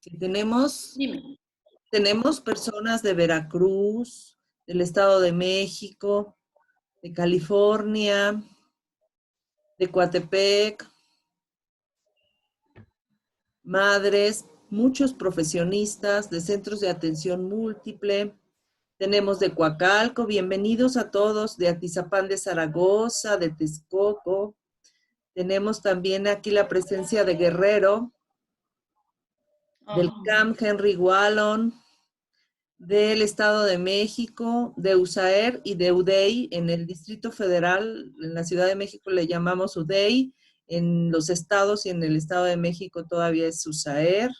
Que tenemos, Dime. tenemos personas de Veracruz, del Estado de México, de California, de Coatepec, madres, muchos profesionistas de centros de atención múltiple. Tenemos de Coacalco, bienvenidos a todos, de Atizapán de Zaragoza, de Texcoco. Tenemos también aquí la presencia de Guerrero, del Oh, CAMP Henry Wallon, del Estado de México, de USAER y de UDEI en el Distrito Federal. En la Ciudad de México le llamamos UDEI, en los estados y en el Estado de México todavía es USAER,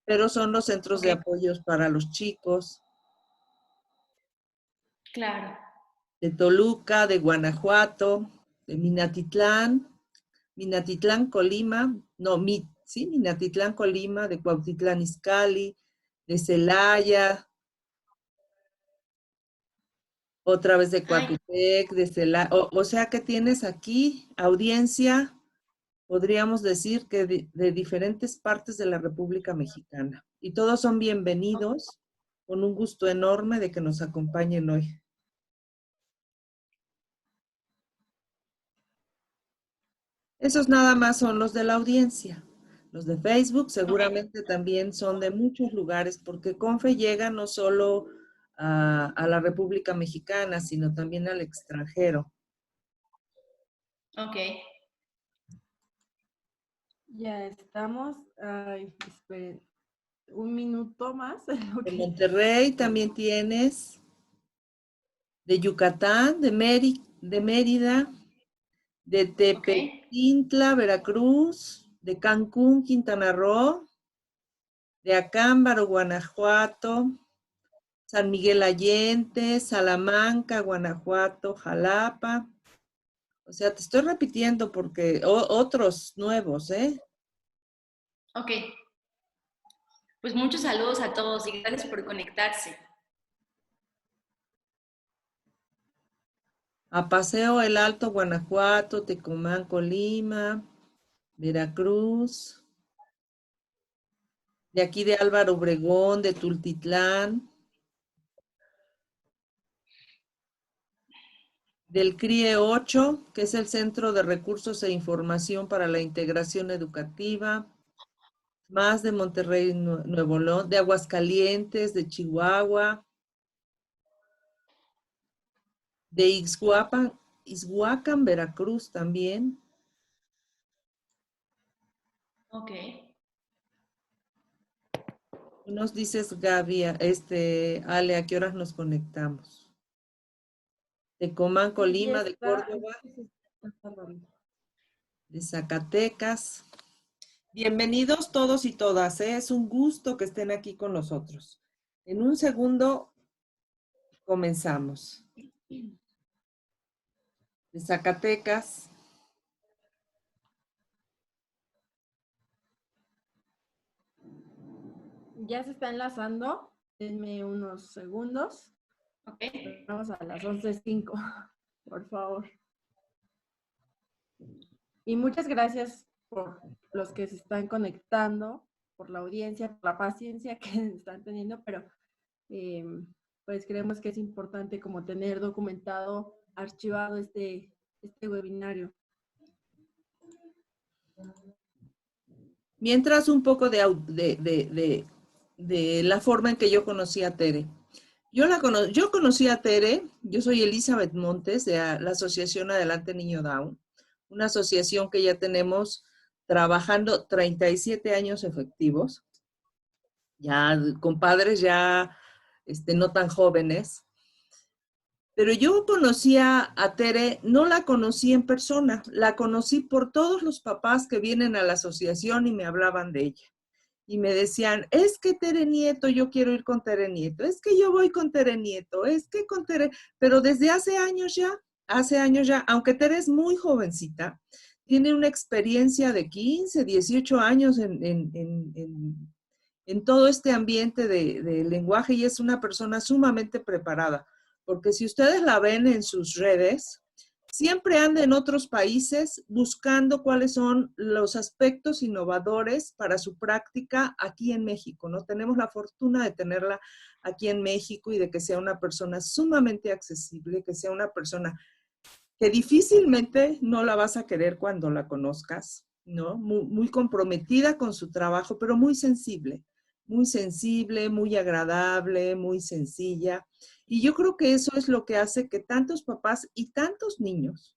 pero son los centros ok, de apoyos para los chicos. claro. De Toluca, de Guanajuato, de Minatitlán, Colima, no, sí, Minatitlán, Colima, de Cuautitlán Izcalli, de Celaya, otra vez de Ay, Coatepec, de Celaya, o sea que tienes aquí audiencia, podríamos decir que de diferentes partes de la República Mexicana. Y todos son bienvenidos, con un gusto enorme de que nos acompañen hoy. Esos nada más son los de la audiencia. Los de Facebook ok, seguramente también son de muchos lugares, porque Confe llega no solo a la República Mexicana, sino también al extranjero. ok. Ya estamos. Ay, esperen un minuto más. De Ok. Monterrey también tienes, de Yucatán, de Mérida, de Ok. Tepetintla, Veracruz, de Cancún, Quintana Roo, de Acámbaro, Guanajuato, San Miguel Allende, Salamanca, Guanajuato, Jalapa. O sea, te estoy repitiendo porque otros nuevos, ¿eh? Ok. Pues muchos saludos a todos y gracias por conectarse. A Paseo El Alto, Guanajuato, Tecomán, Colima, Veracruz, de aquí de Álvaro Obregón, de Tultitlán, del CRIE 8, que es el Centro de Recursos e Información para la Integración Educativa, más de Monterrey, Nuevo León, de Aguascalientes, de Chihuahua, de Ixhuacan, Veracruz también. Ok. Tú nos dices, Gaby, Ale, ¿a qué horas nos conectamos? De Comán, Sí, ya Colima, de está. Córdoba, Está tardando. de Zacatecas. Bienvenidos todos y todas, ¿eh? Es un gusto que estén aquí con nosotros. En un segundo comenzamos. De Zacatecas, Ya se está enlazando. Denme unos segundos. Ok. Vamos a las 11:05, por favor. Y muchas gracias por los que se están conectando, por la audiencia, por la paciencia que están teniendo, pero eh, pues creemos que es importante como tener documentado, archivado este webinario. mientras un poco de la forma en que yo conocí a Tere. Yo conocí a Tere, yo soy Elizabeth Montes de la Asociación Adelante Niño Down, una asociación que ya tenemos trabajando 37 años efectivos, ya con padres ya no tan jóvenes. Pero yo conocí a Tere, no la conocí en persona, la conocí por todos los papás que vienen a la asociación y me hablaban de ella. Y me decían, es que Tere Nieto, yo quiero ir con Tere Nieto, es que yo voy con Tere Nieto, es que con Tere, pero desde hace años ya, aunque Tere es muy jovencita, tiene una experiencia de 15, 18 años en todo este ambiente de lenguaje y es una persona sumamente preparada, porque si ustedes la ven en sus redes, siempre anda en otros países buscando cuáles son los aspectos innovadores para su práctica aquí en México, ¿no? Tenemos la fortuna de tenerla aquí en México y de que sea una persona sumamente accesible, que sea una persona que difícilmente no la vas a querer cuando la conozcas, ¿no? Muy comprometida con su trabajo, pero muy sensible, muy agradable, muy sencilla. Y yo creo que eso es lo que hace que tantos papás y tantos niños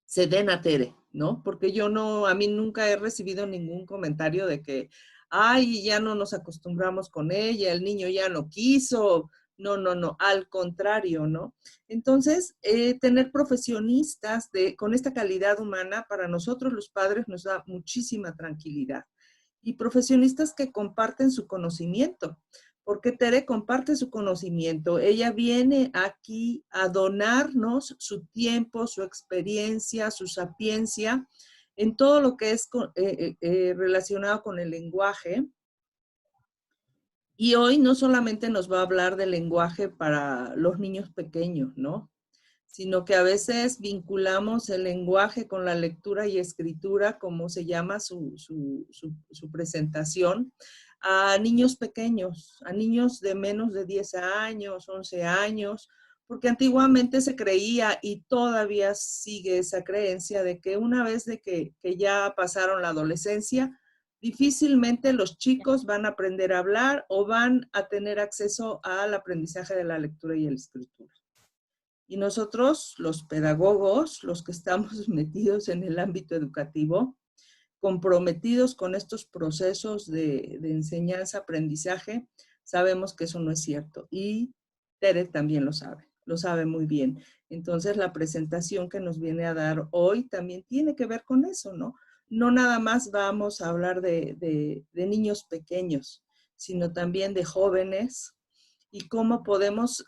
se den a Tere, ¿no? Porque yo no, a mí nunca he recibido ningún comentario de que, ay, ya no nos acostumbramos con ella, el niño ya no quiso. No, no, no, al contrario, ¿no? Entonces, tener profesionistas con esta calidad humana para nosotros los padres nos da muchísima tranquilidad. Y profesionistas que comparten su conocimiento, porque Tere comparte su conocimiento. Ella viene aquí a donarnos su tiempo, su experiencia, su sapiencia en todo lo que es relacionado con el lenguaje. Y hoy no solamente nos va a hablar del lenguaje para los niños pequeños, ¿no? Sino que a veces vinculamos el lenguaje con la lectura y escritura, como se llama su presentación, a niños pequeños, a niños de menos de 10 años, 11 años, porque antiguamente se creía y todavía sigue esa creencia de que una vez de que ya pasaron la adolescencia, difícilmente los chicos van a aprender a hablar o van a tener acceso al aprendizaje de la lectura y la escritura. Y nosotros, los pedagogos, los que estamos metidos en el ámbito educativo, comprometidos con estos procesos de enseñanza, aprendizaje, sabemos que eso no es cierto. Y Tere también lo sabe muy bien. Entonces, la presentación que nos viene a dar hoy también tiene que ver con eso, ¿no? No nada más vamos a hablar de niños pequeños, sino también de jóvenes y cómo podemos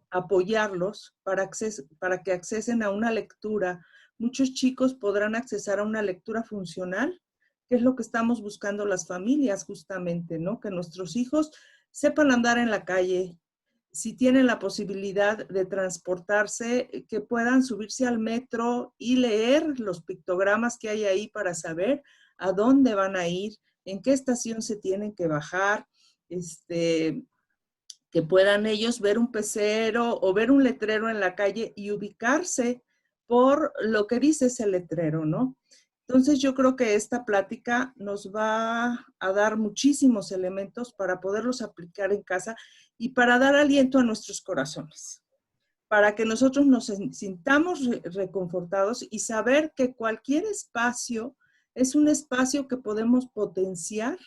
apoyarlos para que accesen a una lectura. Muchos chicos podrán accesar a una lectura funcional, que es lo que estamos buscando las familias justamente, ¿no? Que nuestros hijos sepan andar en la calle, si tienen la posibilidad de transportarse, que puedan subirse al metro y leer los pictogramas que hay ahí para saber a dónde van a ir, en qué estación se tienen que bajar, que puedan ellos ver un pecero o ver un letrero en la calle y ubicarse por lo que dice ese letrero, ¿no? Entonces yo creo que esta plática nos va a dar muchísimos elementos para poderlos aplicar en casa y para dar aliento a nuestros corazones, para que nosotros nos sintamos reconfortados y saber que cualquier espacio es un espacio que podemos potenciar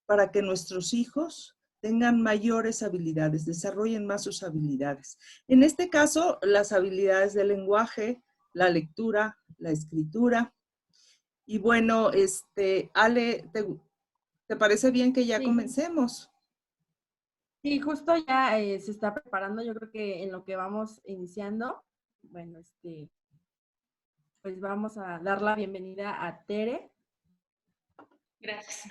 para que nuestros hijos tengan mayores habilidades, desarrollen más sus habilidades. En este caso, las habilidades del lenguaje, la lectura, la escritura. Y bueno, Ale, ¿te parece bien que ya comencemos? Sí, justo ya se está preparando, yo creo que en lo que vamos iniciando, bueno, pues vamos a dar la bienvenida a Tere. Gracias.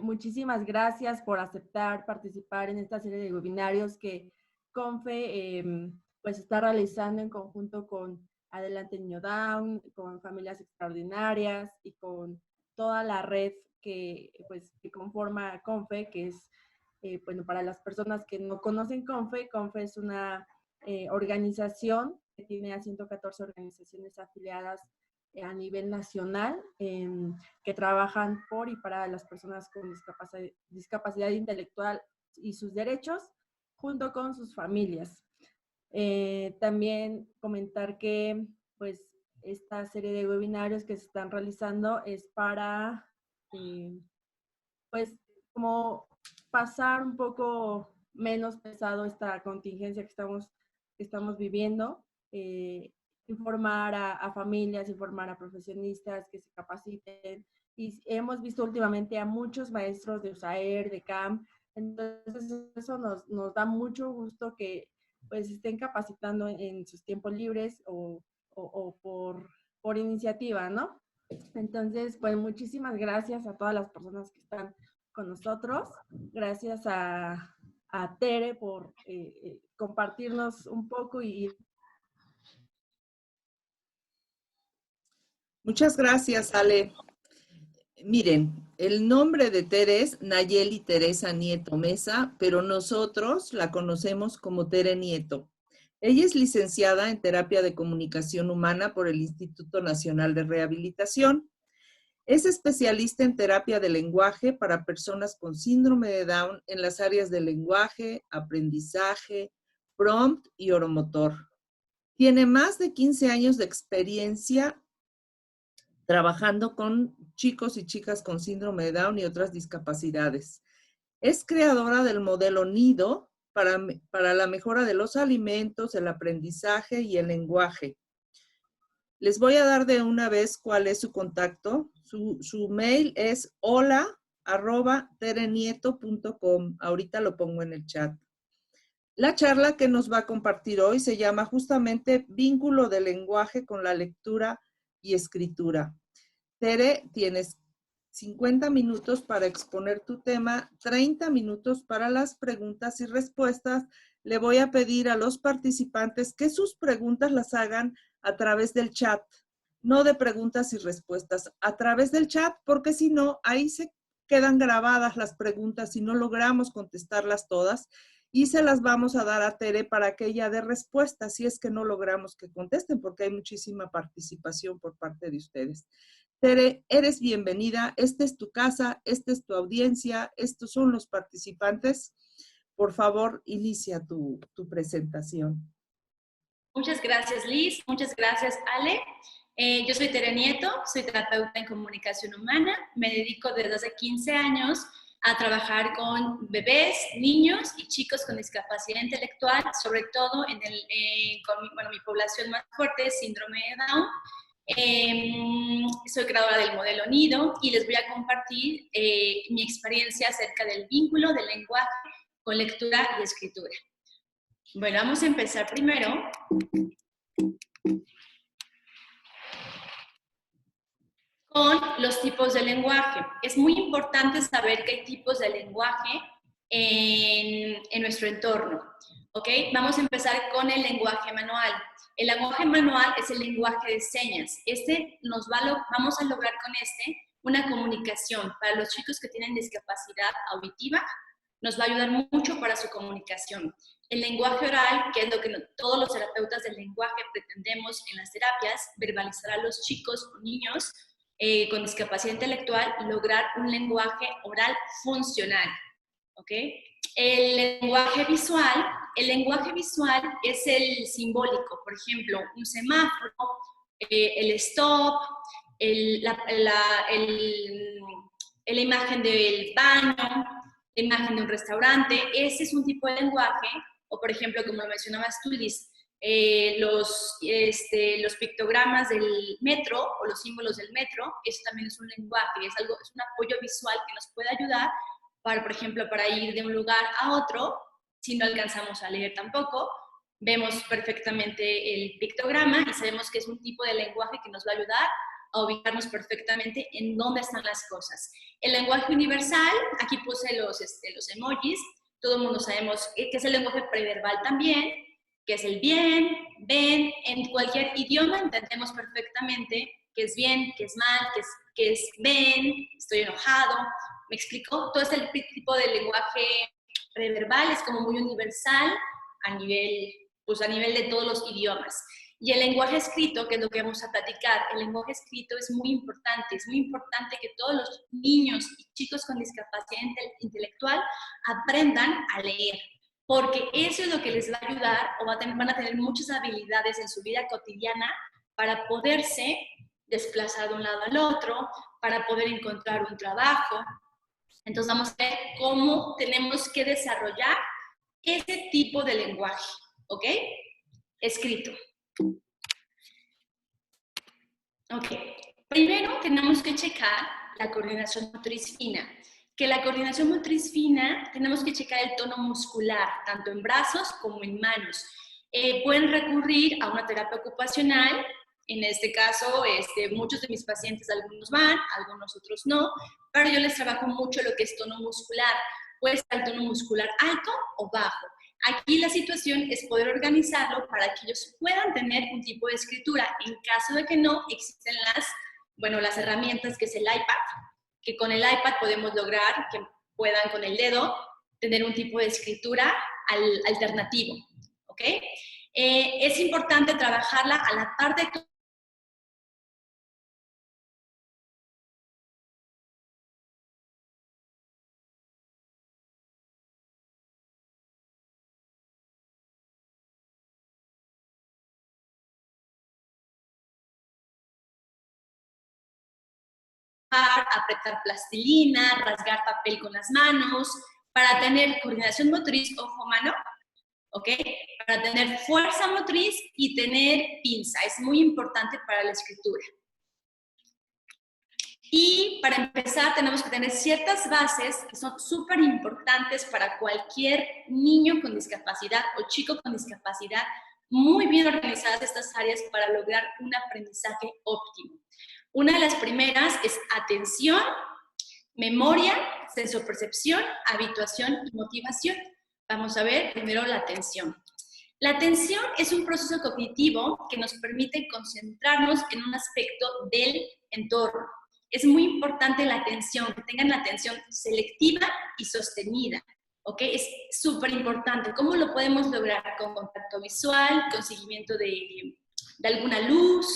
Muchísimas gracias por aceptar participar en esta serie de webinarios que CONFE pues está realizando en conjunto con Adelante Niño Down, con Familias Extraordinarias y con toda la red que conforma CONFE, que es, bueno, para las personas que no conocen CONFE, CONFE es una organización que tiene a 114 organizaciones afiliadas a nivel nacional que trabajan por y para las personas con discapacidad intelectual y sus derechos, junto con sus familias. También comentar que pues esta serie de webinarios que se están realizando es para pues como pasar un poco menos pesado esta contingencia que estamos viviendo, informar a familias, informar a profesionistas que se capaciten. Y hemos visto últimamente a muchos maestros de USAER, de CAM, entonces eso nos da mucho gusto que pues estén capacitando en sus tiempos libres o por iniciativa, ¿no? Entonces, pues muchísimas gracias a todas las personas que están con nosotros. Gracias a a Tere por compartirnos un poco y... Muchas gracias, Ale. Miren, el nombre de Tere es Nayeli Teresa Nieto Mesa, pero nosotros la conocemos como Tere Nieto. Ella es licenciada en Terapia de Comunicación Humana por el Instituto Nacional de Rehabilitación. Es especialista en terapia de lenguaje para personas con síndrome de Down en las áreas de lenguaje, aprendizaje, prompt y oromotor. Tiene más de 15 años de experiencia trabajando con chicos y chicas con síndrome de Down y otras discapacidades. Es creadora del modelo NIDO para la mejora de los alimentos, el aprendizaje y el lenguaje. Les voy a dar de una vez cuál es su contacto. Su mail es hola@terenieto.com. Ahorita lo pongo en el chat. La charla que nos va a compartir hoy se llama justamente Vínculo del lenguaje con la lectura y escritura. Tere, tienes 50 minutos para exponer tu tema, 30 minutos para las preguntas y respuestas. Le voy a pedir a los participantes que sus preguntas las hagan a través del chat, no de preguntas y respuestas, a través del chat, porque si no, ahí se quedan grabadas las preguntas y no logramos contestarlas todas y se las vamos a dar a Tere para que ella dé respuestas si es que no logramos que contesten, porque hay muchísima participación por parte de ustedes. Tere, eres bienvenida. Esta es tu casa, esta es tu audiencia, estos son los participantes. Por favor, inicia tu presentación. Muchas gracias, Liz. Muchas gracias, Ale. Yo soy Tere Nieto, soy terapeuta en comunicación humana. Me dedico desde hace 15 años a trabajar con bebés, niños y chicos con discapacidad intelectual, sobre todo con mi población más fuerte es síndrome de Down. Soy creadora del modelo NIDO y les voy a compartir mi experiencia acerca del vínculo del lenguaje con lectura y escritura. Bueno, vamos a empezar primero con los tipos de lenguaje. Es muy importante saber que hay tipos de lenguaje en nuestro entorno. ¿Ok? Vamos a empezar con el lenguaje manual. El lenguaje manual es el lenguaje de señas. Vamos a lograr con una comunicación. Para los chicos que tienen discapacidad auditiva, nos va a ayudar mucho para su comunicación. El lenguaje oral, que es lo que todos los terapeutas del lenguaje pretendemos en las terapias, verbalizar a los chicos o niños con discapacidad intelectual y lograr un lenguaje oral funcional. ¿Ok? El lenguaje visual es el simbólico, por ejemplo, un semáforo, el stop, la imagen del baño, la imagen de un restaurante. Ese es un tipo de lenguaje, o por ejemplo, como lo mencionabas tú, Liz, los pictogramas del metro o los símbolos del metro, eso también es un lenguaje, es un apoyo visual que nos puede ayudar para, por ejemplo, para ir de un lugar a otro, si no alcanzamos a leer tampoco, vemos perfectamente el pictograma y sabemos que es un tipo de lenguaje que nos va a ayudar a ubicarnos perfectamente en dónde están las cosas. El lenguaje universal, aquí puse los emojis, todo el mundo sabemos que es el lenguaje preverbal también, que es el bien, ven, en cualquier idioma entendemos perfectamente qué es bien, qué es mal, qué es ven, estoy enojado. ¿Me explico? Todo este tipo de lenguaje preverbal es como muy universal a nivel de todos los idiomas. Y el lenguaje escrito, que es lo que vamos a platicar, el lenguaje escrito es muy importante que todos los niños y chicos con discapacidad intelectual aprendan a leer, porque eso es lo que les va a ayudar o van a tener muchas habilidades en su vida cotidiana para poderse desplazar de un lado al otro, para poder encontrar un trabajo. Entonces vamos a ver cómo tenemos que desarrollar ese tipo de lenguaje, ¿ok? Escrito. Ok, primero tenemos que checar la coordinación motriz fina. Que la coordinación motriz fina, tenemos que checar el tono muscular, tanto en brazos como en manos. Pueden recurrir a una terapia ocupacional. En este caso, muchos de mis pacientes, algunos van, algunos otros no, pero yo les trabajo mucho lo que es tono muscular, puede estar el tono muscular alto o bajo. Aquí la situación es poder organizarlo para que ellos puedan tener un tipo de escritura. En caso de que no, existen las herramientas que es el iPad, que con el iPad podemos lograr que puedan con el dedo tener un tipo de escritura alternativo, ¿ok? Es importante trabajarla a la par de apretar plastilina, rasgar papel con las manos, para tener coordinación motriz ojo-mano, ¿ok? Para tener fuerza motriz y tener pinza. Es muy importante para la escritura. Y para empezar tenemos que tener ciertas bases que son súper importantes para cualquier niño con discapacidad o chico con discapacidad, muy bien organizadas estas áreas para lograr un aprendizaje óptimo. Una de las primeras es atención, memoria, sensopercepción, habituación y motivación. Vamos a ver primero la atención. La atención es un proceso cognitivo que nos permite concentrarnos en un aspecto del entorno. Es muy importante la atención, que tengan la atención selectiva y sostenida, ¿ok? Es súper importante. ¿Cómo lo podemos lograr? Con contacto visual, con seguimiento de alguna luz,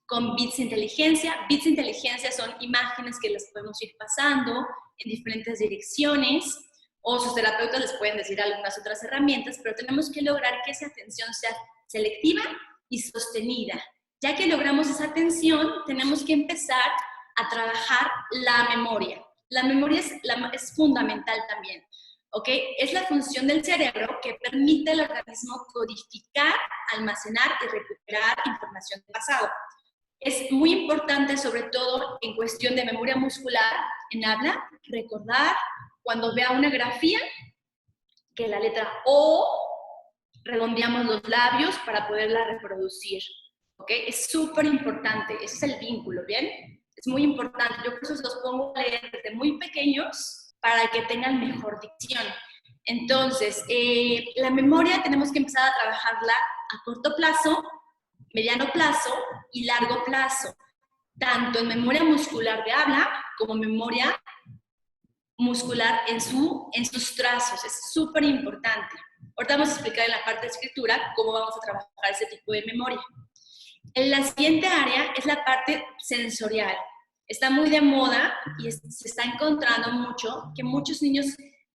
con bits de inteligencia. Bits de inteligencia son imágenes que las podemos ir pasando en diferentes direcciones, o sus terapeutas les pueden decir algunas otras herramientas, pero tenemos que lograr que esa atención sea selectiva y sostenida. Ya que logramos esa atención, tenemos que empezar a trabajar la memoria. La memoria es fundamental también, ¿ok? Es la función del cerebro que permite al organismo codificar, almacenar y recuperar información del pasado. Es muy importante, sobre todo en cuestión de memoria muscular, en habla, recordar cuando vea una grafía, que la letra O, redondeamos los labios para poderla reproducir, ¿ok? Es súper importante, ese es el vínculo, ¿bien? Es muy importante, yo por eso los pongo a leer desde muy pequeños para que tengan mejor dicción. Entonces, la memoria tenemos que empezar a trabajarla a corto plazo, mediano plazo y largo plazo, tanto en memoria muscular de habla como memoria muscular en sus trazos. Es súper importante. Ahorita vamos a explicar en la parte de escritura cómo vamos a trabajar ese tipo de memoria. En la siguiente área es la parte sensorial. Está muy de moda y se está encontrando mucho que muchos niños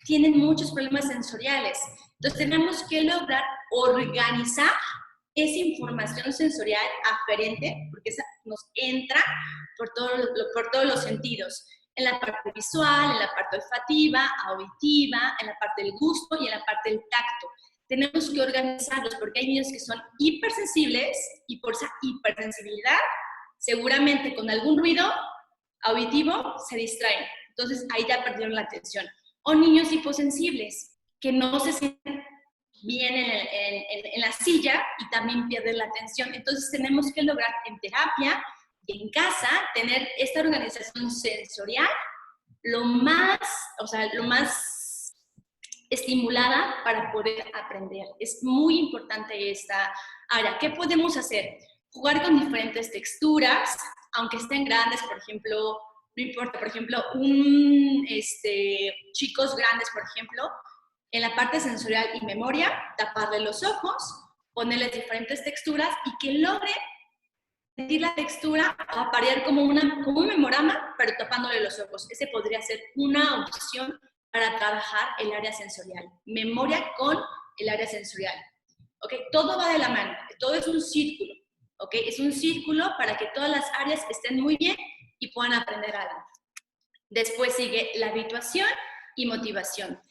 tienen muchos problemas sensoriales. Entonces tenemos que lograr organizar esa información sensorial aferente, porque esa nos entra por todos los sentidos. En la parte visual, en la parte olfativa, auditiva, en la parte del gusto y en la parte del tacto. Tenemos que organizarlos porque hay niños que son hipersensibles y por esa hipersensibilidad, seguramente con algún ruido auditivo se distraen. Entonces ahí ya perdieron la atención. O niños hiposensibles que no se sienten bien en la silla y también pierden la atención. Entonces tenemos que lograr en terapia y en casa tener esta organización sensorial lo más estimulada para poder aprender. Es muy importante esta área. ¿Qué podemos hacer? Jugar con diferentes texturas, aunque estén grandes, por ejemplo, no importa, por ejemplo, chicos grandes, por ejemplo, en la parte sensorial y memoria, taparle los ojos, ponerles diferentes texturas y que logre sentir la textura a parear como un memorama, pero tapándole los ojos. Ese podría ser una opción para trabajar el área sensorial. Memoria con el área sensorial. ¿Ok? Todo va de la mano, todo es un círculo. ¿Ok? Es un círculo para que todas las áreas estén muy bien y puedan aprender algo. Después sigue la habituación y motivación.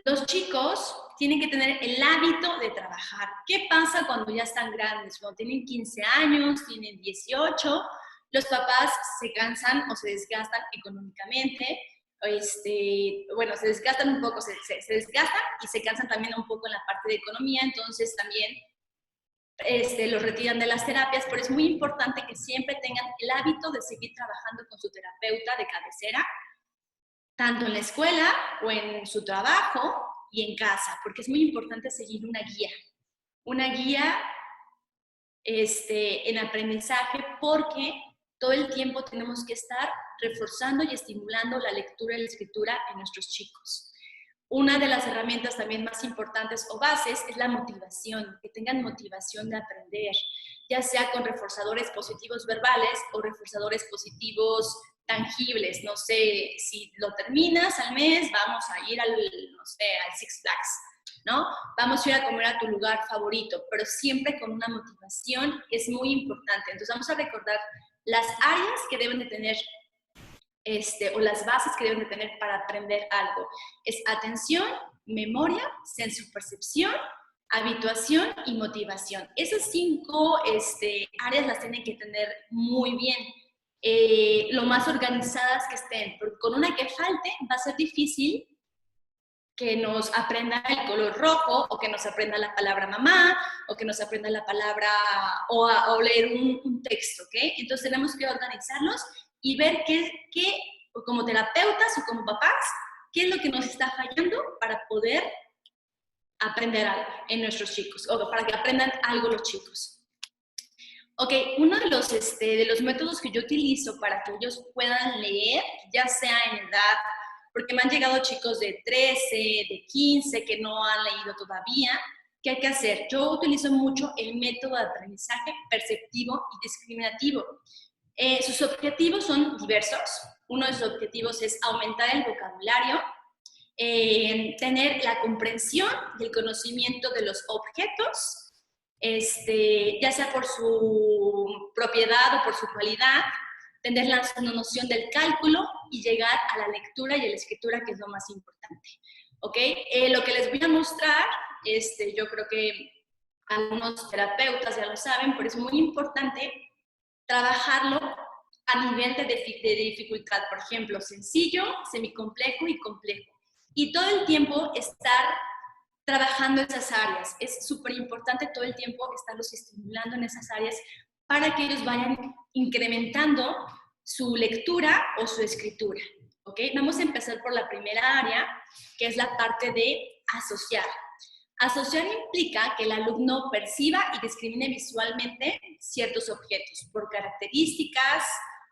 Los chicos tienen que tener el hábito de trabajar. ¿Qué pasa cuando ya están grandes? Cuando tienen 15 años, tienen 18, los papás se cansan o se desgastan económicamente, se desgastan un poco, se desgastan y se cansan también un poco en la parte de economía, entonces también los retiran de las terapias, pero es muy importante que siempre tengan el hábito de seguir trabajando con su terapeuta de cabecera, tanto en la escuela o en su trabajo y en casa, porque es muy importante seguir una guía en aprendizaje, porque todo el tiempo tenemos que estar reforzando y estimulando la lectura y la escritura en nuestros chicos. Una de las herramientas también más importantes o bases es la motivación, que tengan motivación de aprender, ya sea con reforzadores positivos verbales o reforzadores positivos tangibles. No sé, si lo terminas al mes, vamos a ir al Six Flags, ¿no? Vamos a ir a comer a tu lugar favorito, pero siempre con una motivación es muy importante. Entonces vamos a recordar las áreas que deben de tener o las bases que deben de tener para aprender algo. Es atención, memoria, sensopercepción, habituación y motivación. Esas 5 áreas las tienen que tener muy bien, lo más organizadas que estén, porque con una que falte va a ser difícil que nos aprenda el color rojo, o que nos aprenda la palabra mamá, o que nos aprenda la palabra, o leer un texto, ¿ok? Entonces tenemos que organizarlos y ver como terapeutas o como papás, qué es lo que nos está fallando para poder aprender algo en nuestros chicos, o para que aprendan algo los chicos. Ok, uno de los métodos que yo utilizo para que ellos puedan leer, ya sea en edad, porque me han llegado chicos de 13, de 15, que no han leído todavía. ¿Qué hay que hacer? Yo utilizo mucho el método de aprendizaje perceptivo y discriminativo. Sus objetivos son diversos. Uno de sus objetivos es aumentar el vocabulario, tener la comprensión y el conocimiento de los objetos, ya sea por su propiedad o por su cualidad, tener la noción del cálculo y llegar a la lectura y a la escritura, que es lo más importante. ¿Ok? Lo que les voy a mostrar, yo creo que algunos terapeutas ya lo saben, pero es muy importante trabajarlo a nivel de dificultad. Por ejemplo, sencillo, semicomplejo y complejo. Y todo el tiempo estar trabajando esas áreas. Es súper importante todo el tiempo estarlos estimulando en esas áreas para que ellos vayan incrementando su lectura o su escritura. ¿Ok? Vamos a empezar por la primera área, que es la parte de asociar. Asociar implica que el alumno perciba y discrimine visualmente ciertos objetos por características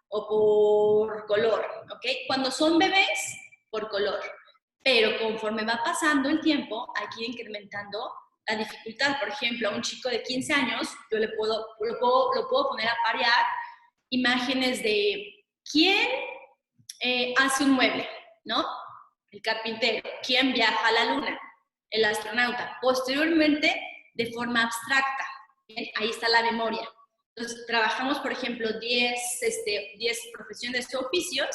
o por color. ¿Ok? Cuando son bebés, por color. Pero conforme va pasando el tiempo, hay que ir incrementando la dificultad. Por ejemplo, a un chico de 15 años, yo lo puedo poner a parear imágenes de quién hace un mueble, ¿no? El carpintero. ¿Quién viaja a la luna? El astronauta. Posteriormente, de forma abstracta. ¿Bien? Ahí está la memoria. Entonces, trabajamos, por ejemplo, 10 profesiones o oficios.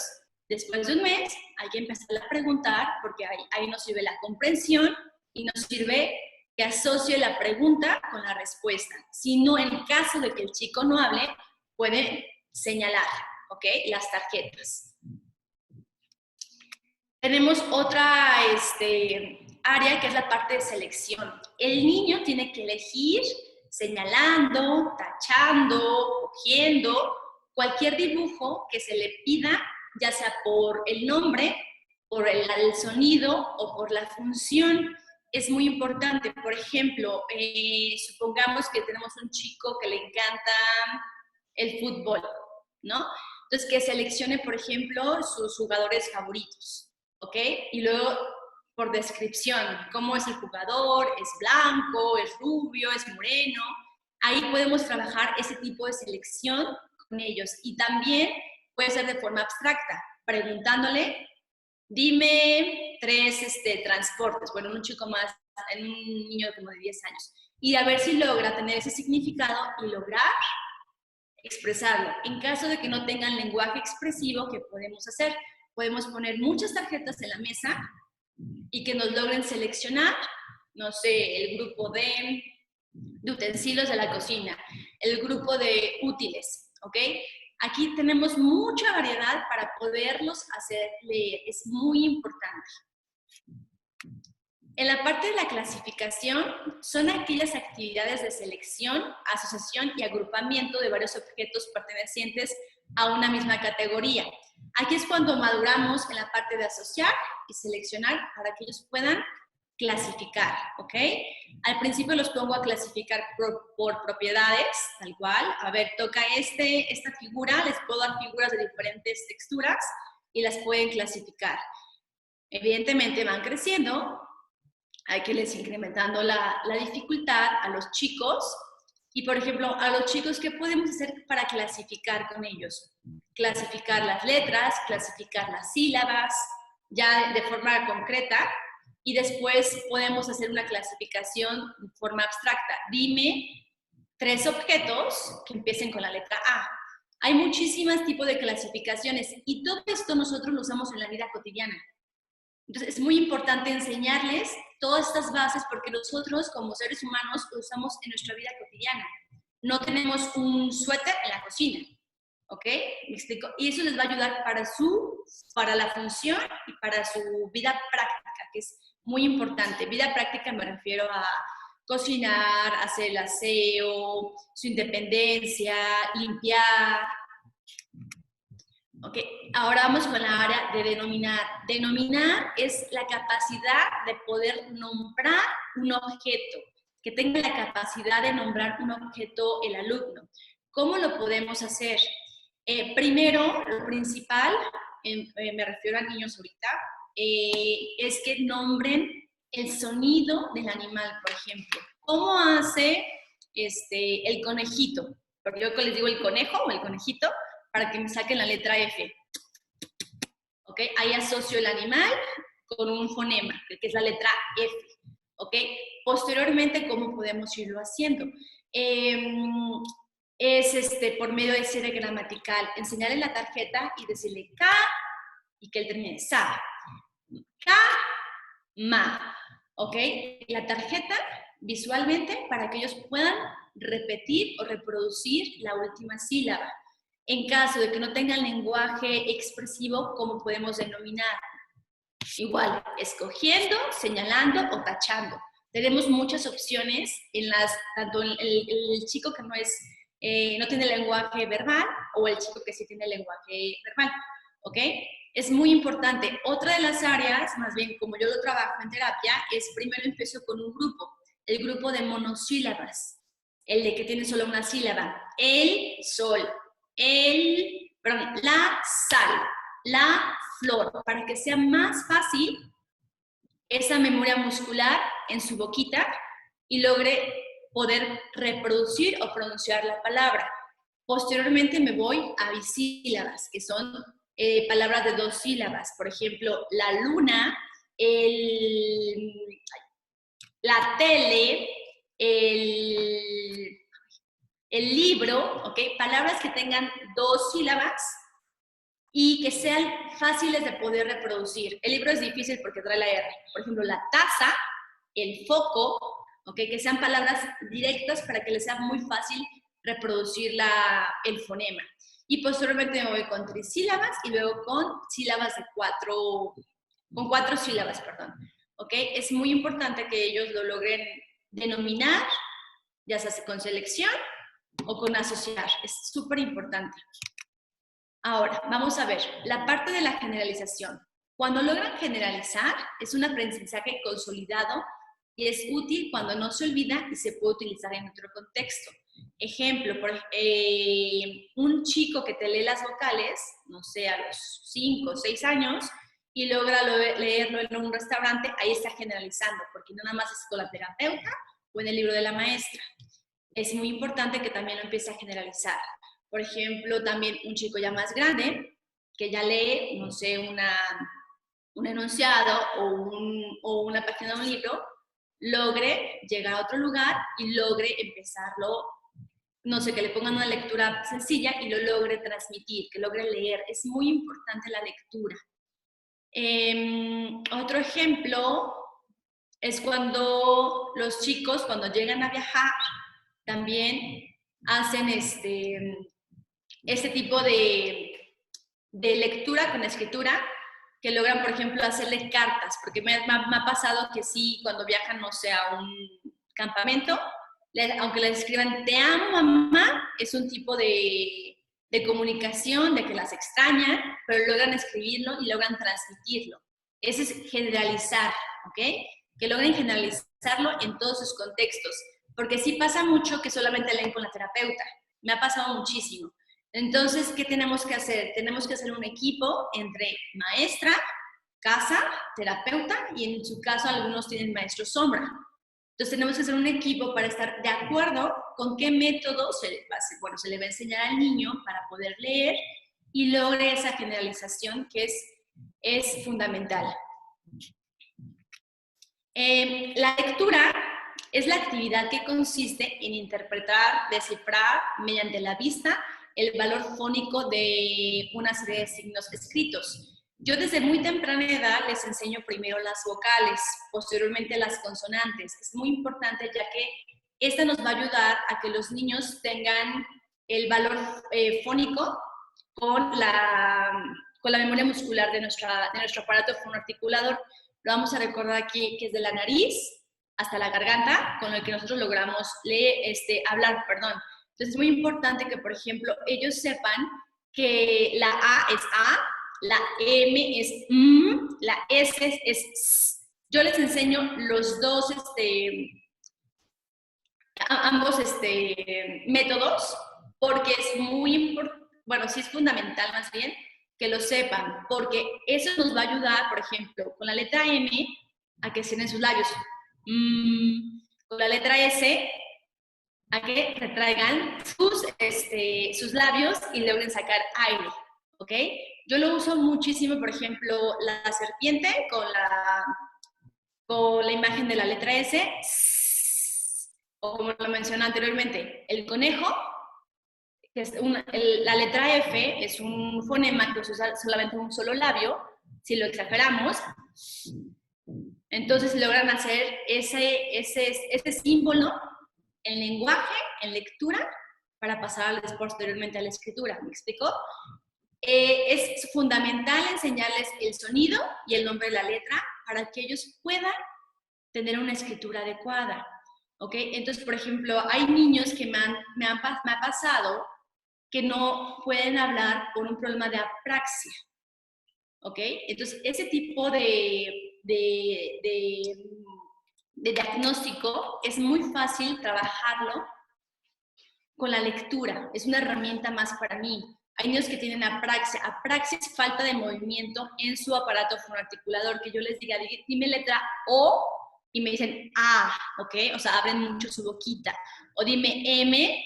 Después de un mes, hay que empezar a preguntar, porque ahí nos sirve la comprensión y nos sirve que asocie la pregunta con la respuesta. Si no, en caso de que el chico no hable, puede señalar, ¿ok? Las tarjetas. Tenemos otra área, que es la parte de selección. El niño tiene que elegir señalando, tachando, cogiendo cualquier dibujo que se le pida, ya sea por el nombre, por el sonido o por la función. Es muy importante. Por ejemplo, supongamos que tenemos un chico que le encanta el fútbol, ¿no? Entonces, que seleccione, por ejemplo, sus jugadores favoritos, ¿ok? Y luego, por descripción, cómo es el jugador, es blanco, es rubio, es moreno. Ahí podemos trabajar ese tipo de selección con ellos. Y también puede ser de forma abstracta, preguntándole, dime 3 transportes. Bueno, un niño como de 10 años. Y a ver si logra tener ese significado y lograr expresarlo. En caso de que no tengan lenguaje expresivo, ¿qué podemos hacer? Podemos poner muchas tarjetas en la mesa y que nos logren seleccionar, no sé, el grupo de utensilios de la cocina, el grupo de útiles, ¿ok? Aquí tenemos mucha variedad para poderlos hacer leer. Es muy importante. En la parte de la clasificación, son aquellas actividades de selección, asociación y agrupamiento de varios objetos pertenecientes a una misma categoría. Aquí es cuando maduramos en la parte de asociar y seleccionar para que ellos puedan clasificar, ¿ok? Al principio los pongo a clasificar por propiedades, tal cual. A ver, toca esta figura, les puedo dar figuras de diferentes texturas y las pueden clasificar. Evidentemente van creciendo, hay que irles incrementando la dificultad a los chicos. Y, por ejemplo, a los chicos, ¿qué podemos hacer para clasificar con ellos? Clasificar las letras, clasificar las sílabas, ya de forma concreta, y después podemos hacer una clasificación de forma abstracta. Dime 3 objetos que empiecen con la letra A. Hay muchísimos tipos de clasificaciones y todo esto nosotros lo usamos en la vida cotidiana. Entonces, es muy importante enseñarles todas estas bases porque nosotros, como seres humanos, lo usamos en nuestra vida cotidiana. No tenemos un suéter en la cocina, ¿ok? ¿Me explico? Y eso les va a ayudar para la función y para su vida práctica, que es muy importante. Vida práctica me refiero a cocinar, hacer el aseo, su independencia, limpiar. Ok, ahora vamos con la área de denominar. Denominar es la capacidad de poder nombrar un objeto, que tenga la capacidad de nombrar un objeto el alumno. ¿Cómo lo podemos hacer? Primero, lo principal, me refiero a niños ahorita, es que nombren el sonido del animal, por ejemplo. ¿Cómo hace el conejito? Porque yo les digo el conejo o el conejito, para que me saquen la letra F. ¿Ok? Ahí asocio el animal con un fonema, que es la letra F. ¿Ok? Posteriormente, ¿cómo podemos irlo haciendo? Es por medio de serie gramatical, enseñarle la tarjeta y decirle K y que él termine sa. K, ma. ¿Ok? La tarjeta visualmente para que ellos puedan repetir o reproducir la última sílaba. En caso de que no tengan lenguaje expresivo, ¿cómo podemos denominar? Igual, escogiendo, señalando o tachando. Tenemos muchas opciones tanto el chico que no tiene lenguaje verbal o el chico que sí tiene lenguaje verbal, ¿ok? Es muy importante. Otra de las áreas, más bien como yo lo trabajo en terapia, es primero empiezo con un grupo, el grupo de monosílabas, el de que tiene solo una sílaba, el sol, la sal, la flor, para que sea más fácil esa memoria muscular en su boquita y logre poder reproducir o pronunciar la palabra. Posteriormente me voy a bisílabas, que son palabras de 2 sílabas. Por ejemplo, la luna, la tele, el libro, ¿ok? Palabras que tengan 2 sílabas y que sean fáciles de poder reproducir. El libro es difícil porque trae la R. Por ejemplo, la taza, el foco, ¿ok? Que sean palabras directas para que les sea muy fácil reproducir el fonema. Y posteriormente me voy con trisílabas y luego con sílabas con 4 sílabas, perdón. ¿Ok? Es muy importante que ellos lo logren denominar, ya sea con selección o con asociar. Es súper importante. Ahora, vamos a ver, la parte de la generalización. Cuando logran generalizar, es un aprendizaje consolidado y es útil cuando no se olvida y se puede utilizar en otro contexto. Ejemplo, un chico que te lee las vocales, no sé, a los 5 o 6 años, y logra leerlo en un restaurante, ahí está generalizando, porque no nada más es con la terapeuta o en el libro de la maestra. Es muy importante que también lo empiece a generalizar. Por ejemplo, también un chico ya más grande, que ya lee, no sé, un enunciado o una página de un libro, logre llegar a otro lugar y logre empezarlo, no sé, que le pongan una lectura sencilla y lo logre transmitir, que logre leer. Es muy importante la lectura. Otro ejemplo es cuando los chicos, cuando llegan a viajar, también hacen este tipo de lectura con escritura, que logran, por ejemplo, hacerle cartas, porque me ha pasado que sí, cuando viajan, no sé, a un campamento, aunque les escriban, te amo, mamá, es un tipo de de comunicación, de que las extrañan, pero logran escribirlo y logran transmitirlo. Ese es generalizar, ¿ok? Que logren generalizarlo en todos sus contextos, porque sí pasa mucho que solamente leen con la terapeuta. Me ha pasado muchísimo. Entonces, ¿qué tenemos que hacer? Tenemos que hacer un equipo entre maestra, casa, terapeuta, y en su caso algunos tienen maestro sombra. Entonces tenemos que hacer un equipo para estar de acuerdo con qué método se le va a enseñar al niño para poder leer y logre esa generalización que es fundamental. La lectura es la actividad que consiste en interpretar, descifrar mediante la vista el valor fónico de una serie de signos escritos. Yo desde muy temprana edad les enseño primero las vocales, posteriormente las consonantes. Es muy importante ya que esta nos va a ayudar a que los niños tengan el valor fónico con la memoria muscular de nuestro aparato fonoarticulador. Lo vamos a recordar aquí, que es de la nariz hasta la garganta, con el que nosotros logramos hablar, perdón. Entonces es muy importante que, por ejemplo, ellos sepan que la A es A, la M es M, la S es S. Yo les enseño los dos, ambos métodos, porque es muy importante, bueno, sí es fundamental más bien, que lo sepan, porque eso nos va a ayudar, por ejemplo, con la letra M, a que cierren sus labios. Con la letra S, a que retraigan sus labios y logren sacar aire, ¿ok? Yo lo uso muchísimo, por ejemplo, la serpiente con la imagen de la letra S, o como lo mencioné anteriormente, el conejo, que es la letra F es un fonema que usa solamente un solo labio. Si lo exageramos, entonces logran hacer ese símbolo en lenguaje, en lectura, para pasar posteriormente a la escritura. ¿Me explico? Es fundamental enseñarles el sonido y el nombre de la letra para que ellos puedan tener una escritura adecuada. ¿Ok? Entonces, por ejemplo, hay niños que me ha pasado que no pueden hablar por un problema de apraxia. ¿Ok? Entonces, ese tipo de diagnóstico es muy fácil trabajarlo con la lectura. Es una herramienta más para mí. Hay niños que tienen apraxia. Apraxia es falta de movimiento en su aparato fonoarticulador, que yo les diga, dime letra O, y me dicen A, ¿ok? O sea, abren mucho su boquita. O dime M,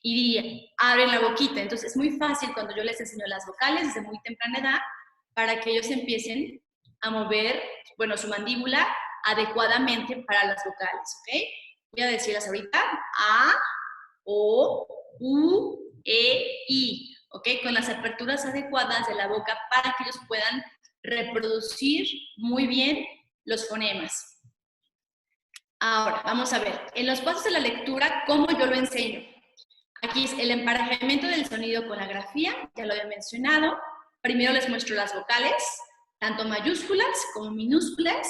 y abren la boquita. Entonces, es muy fácil cuando yo les enseño las vocales desde muy temprana edad para que ellos empiecen a mover, bueno, su mandíbula adecuadamente para las vocales, ¿ok? Voy a decirlas ahorita. A, O, U, E, I, ¿ok? Con las aperturas adecuadas de la boca para que ellos puedan reproducir muy bien los fonemas. Ahora, vamos a ver. En los pasos de la lectura, ¿cómo yo lo enseño? Aquí es el emparejamiento del sonido con la grafía, ya lo había mencionado. Primero les muestro las vocales, tanto mayúsculas como minúsculas.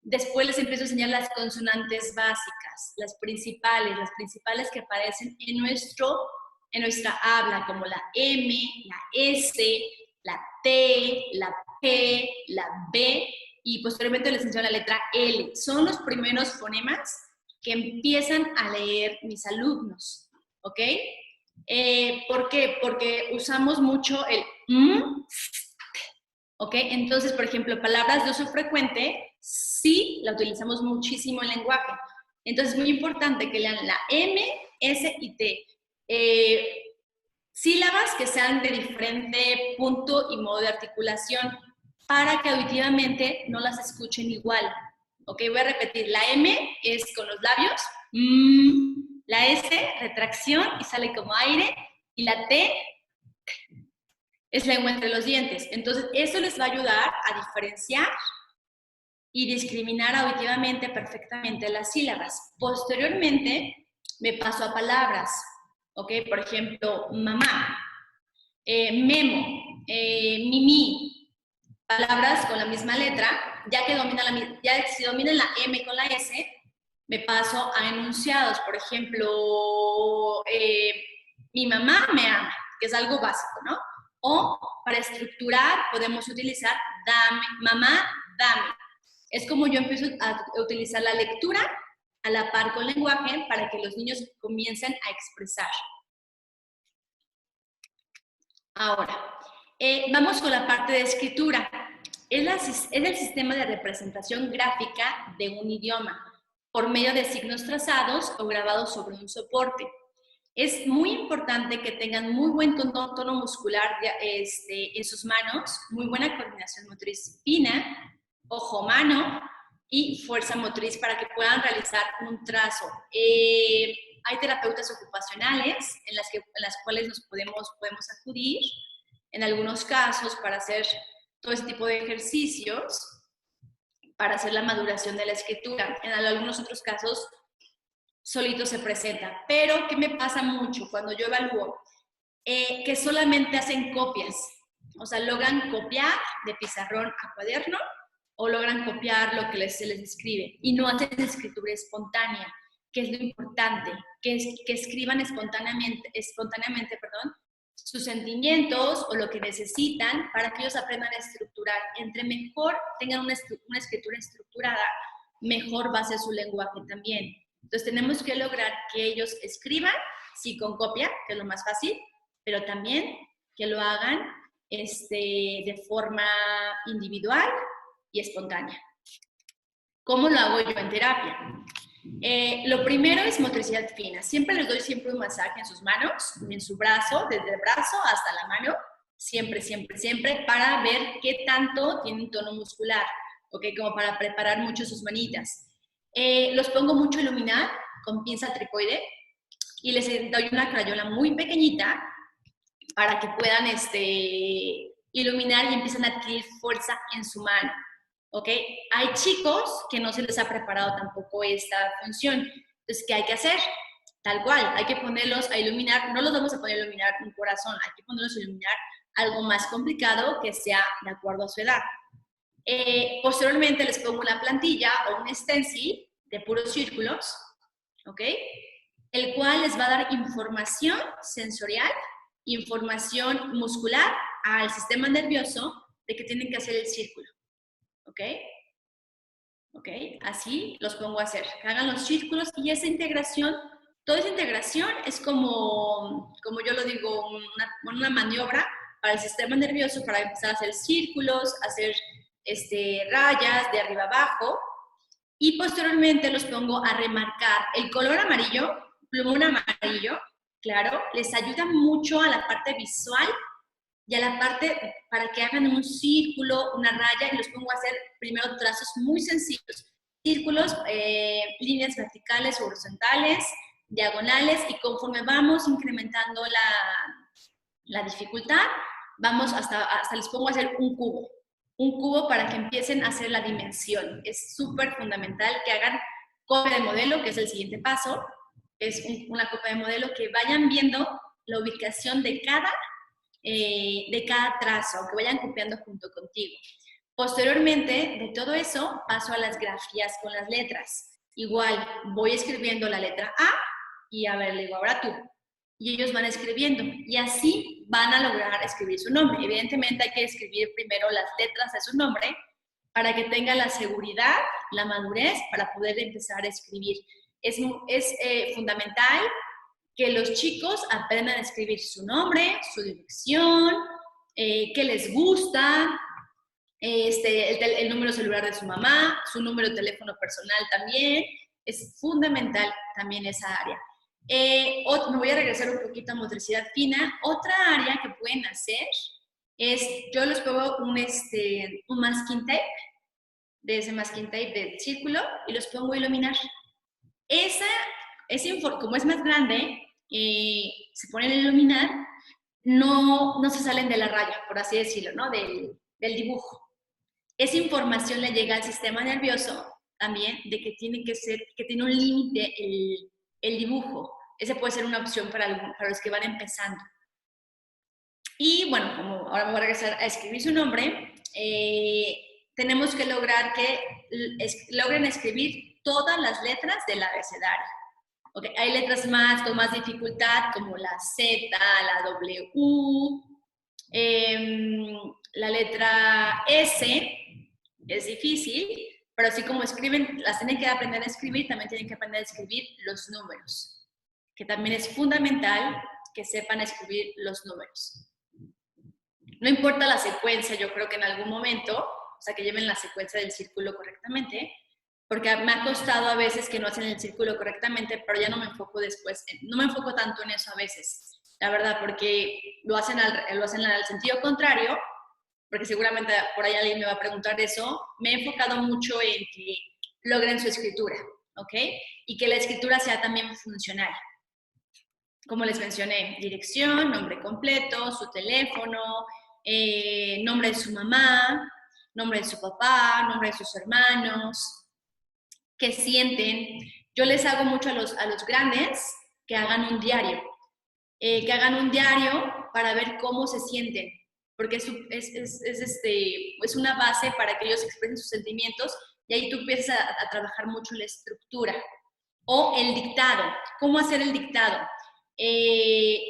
Después les empiezo a enseñar las consonantes básicas, las principales que aparecen en nuestra habla, como la M, la S, la T, la P, la B, y posteriormente les enseño la letra L. Son los primeros fonemas que empiezan a leer mis alumnos, ¿ok? ¿Por qué? Porque usamos mucho el ¿ok? Entonces, por ejemplo, palabras de uso frecuente, sí la utilizamos muchísimo en lenguaje. Entonces, es muy importante que lean la M, S y T. Sílabas que sean de diferente punto y modo de articulación para que auditivamente no las escuchen igual. Ok, voy a repetir. La M es con los labios. La S, retracción y sale como aire. Y la T es lengua entre los dientes. Entonces, eso les va a ayudar a diferenciar y discriminar auditivamente perfectamente las sílabas. Posteriormente, me paso a palabras. ¿Ok? Por ejemplo, mamá, memo, mimi. Palabras con la misma letra, ya que si dominan la M con la S, me paso a enunciados. Por ejemplo, mi mamá me ama, que es algo básico, ¿no? O para estructurar podemos utilizar dame, mamá, dame. Es como yo empiezo a utilizar la lectura a la par con lenguaje para que los niños comiencen a expresar. Ahora, vamos con la parte de escritura. Es el sistema de representación gráfica de un idioma por medio de signos trazados o grabados sobre un soporte. Es muy importante que tengan muy buen tono muscular en sus manos, muy buena coordinación motriz fina, ojo-mano y fuerza motriz para que puedan realizar un trazo. Hay terapeutas ocupacionales en las cuales nos podemos acudir en algunos casos para hacer todo ese tipo de ejercicios, para hacer la maduración de la escritura. En algunos otros casos solito se presenta. Pero, ¿qué me pasa mucho cuando yo evalúo? Que solamente hacen copias. O sea, logran copiar de pizarrón a cuaderno o logran copiar lo que se les escribe y no hacen escritura espontánea, que es lo importante, que escriban espontáneamente, sus sentimientos o lo que necesitan para que ellos aprendan a estructurar. Entre mejor tengan una escritura estructurada, mejor va a ser su lenguaje también. Entonces tenemos que lograr que ellos escriban, sí, con copia, que es lo más fácil, pero también que lo hagan de forma individual y espontánea. ¿Cómo lo hago yo en terapia? Lo primero es motricidad fina. Siempre les doy un masaje en sus manos, en su brazo, desde el brazo hasta la mano, siempre, para ver qué tanto tienen tono muscular, ¿ok? Como para preparar mucho sus manitas. Los pongo mucho a iluminar con pinza tricoide y les doy una crayola muy pequeñita para que puedan iluminar y empiecen a adquirir fuerza en su mano. ¿Ok? Hay chicos que no se les ha preparado tampoco esta función. Entonces, ¿qué hay que hacer? Tal cual, hay que ponerlos a iluminar, no los vamos a poner a iluminar un corazón, hay que ponerlos a iluminar algo más complicado que sea de acuerdo a su edad. Posteriormente les pongo una plantilla o un stencil de puros círculos, ¿ok? El cual les va a dar información sensorial, información muscular al sistema nervioso de que tienen que hacer el círculo. ¿Ok? ¿Ok? Así los pongo a hacer. Que hagan los círculos y esa integración, toda esa integración es como yo lo digo, una maniobra para el sistema nervioso para empezar a hacer círculos, hacer rayas de arriba abajo y posteriormente los pongo a remarcar. El color amarillo, plumón amarillo, claro, les ayuda mucho a la parte visual y a la parte para que hagan un círculo, una raya, y los pongo a hacer primero trazos muy sencillos. Círculos, líneas verticales o horizontales, diagonales, y conforme vamos incrementando la dificultad, vamos hasta les pongo a hacer un cubo para que empiecen a hacer la dimensión. Es súper fundamental que hagan copia de modelo, que es el siguiente paso, es una copia de modelo, que vayan viendo la ubicación de cada trazo, que vayan copiando junto contigo. Posteriormente, de todo eso, paso a las grafías con las letras. Igual, voy escribiendo la letra A y a ver, le digo, ahora tú. Y ellos van escribiendo. Y así van a lograr escribir su nombre. Evidentemente hay que escribir primero las letras de su nombre para que tenga la seguridad, la madurez, para poder empezar a escribir. Es fundamental que los chicos aprendan a escribir su nombre, su dirección, qué les gusta, el número celular de su mamá, su número de teléfono personal también. Es fundamental también esa área. Me voy a regresar un poquito a motricidad fina. Otra área que pueden hacer es, yo les pongo un masking tape, de ese masking tape de círculo, y los pongo a iluminar. Como es más grande, se ponen a iluminar, no se salen de la raya, por así decirlo, ¿no? Del dibujo. Esa información le llega al sistema nervioso también de que tiene un límite el dibujo. Esa puede ser una opción para los que van empezando. Y bueno, como ahora me voy a regresar a escribir su nombre, tenemos que lograr que logren escribir todas las letras del abecedario. ¿Ok? Hay letras con más dificultad, como la Z, la W, la letra S es difícil, pero así como escriben, las tienen que aprender a escribir, también tienen que aprender a escribir los números, que también es fundamental que sepan escribir los números. No importa la secuencia, yo creo que en algún momento, o sea, que lleven la secuencia del círculo correctamente, porque me ha costado a veces que no hacen el círculo correctamente, pero ya no me enfoco después, no me enfoco tanto en eso a veces, la verdad, porque lo hacen al sentido contrario, porque seguramente por ahí alguien me va a preguntar eso. Me he enfocado mucho en que logren su escritura, ¿ok? Y que la escritura sea también funcional. Como les mencioné, dirección, nombre completo, su teléfono, nombre de su mamá, nombre de su papá, nombre de sus hermanos, qué sienten. Yo les hago mucho a los grandes que hagan un diario, para ver cómo se sienten, porque es una base para que ellos expresen sus sentimientos y ahí tú empiezas a trabajar mucho la estructura. O el dictado. ¿Cómo hacer el dictado?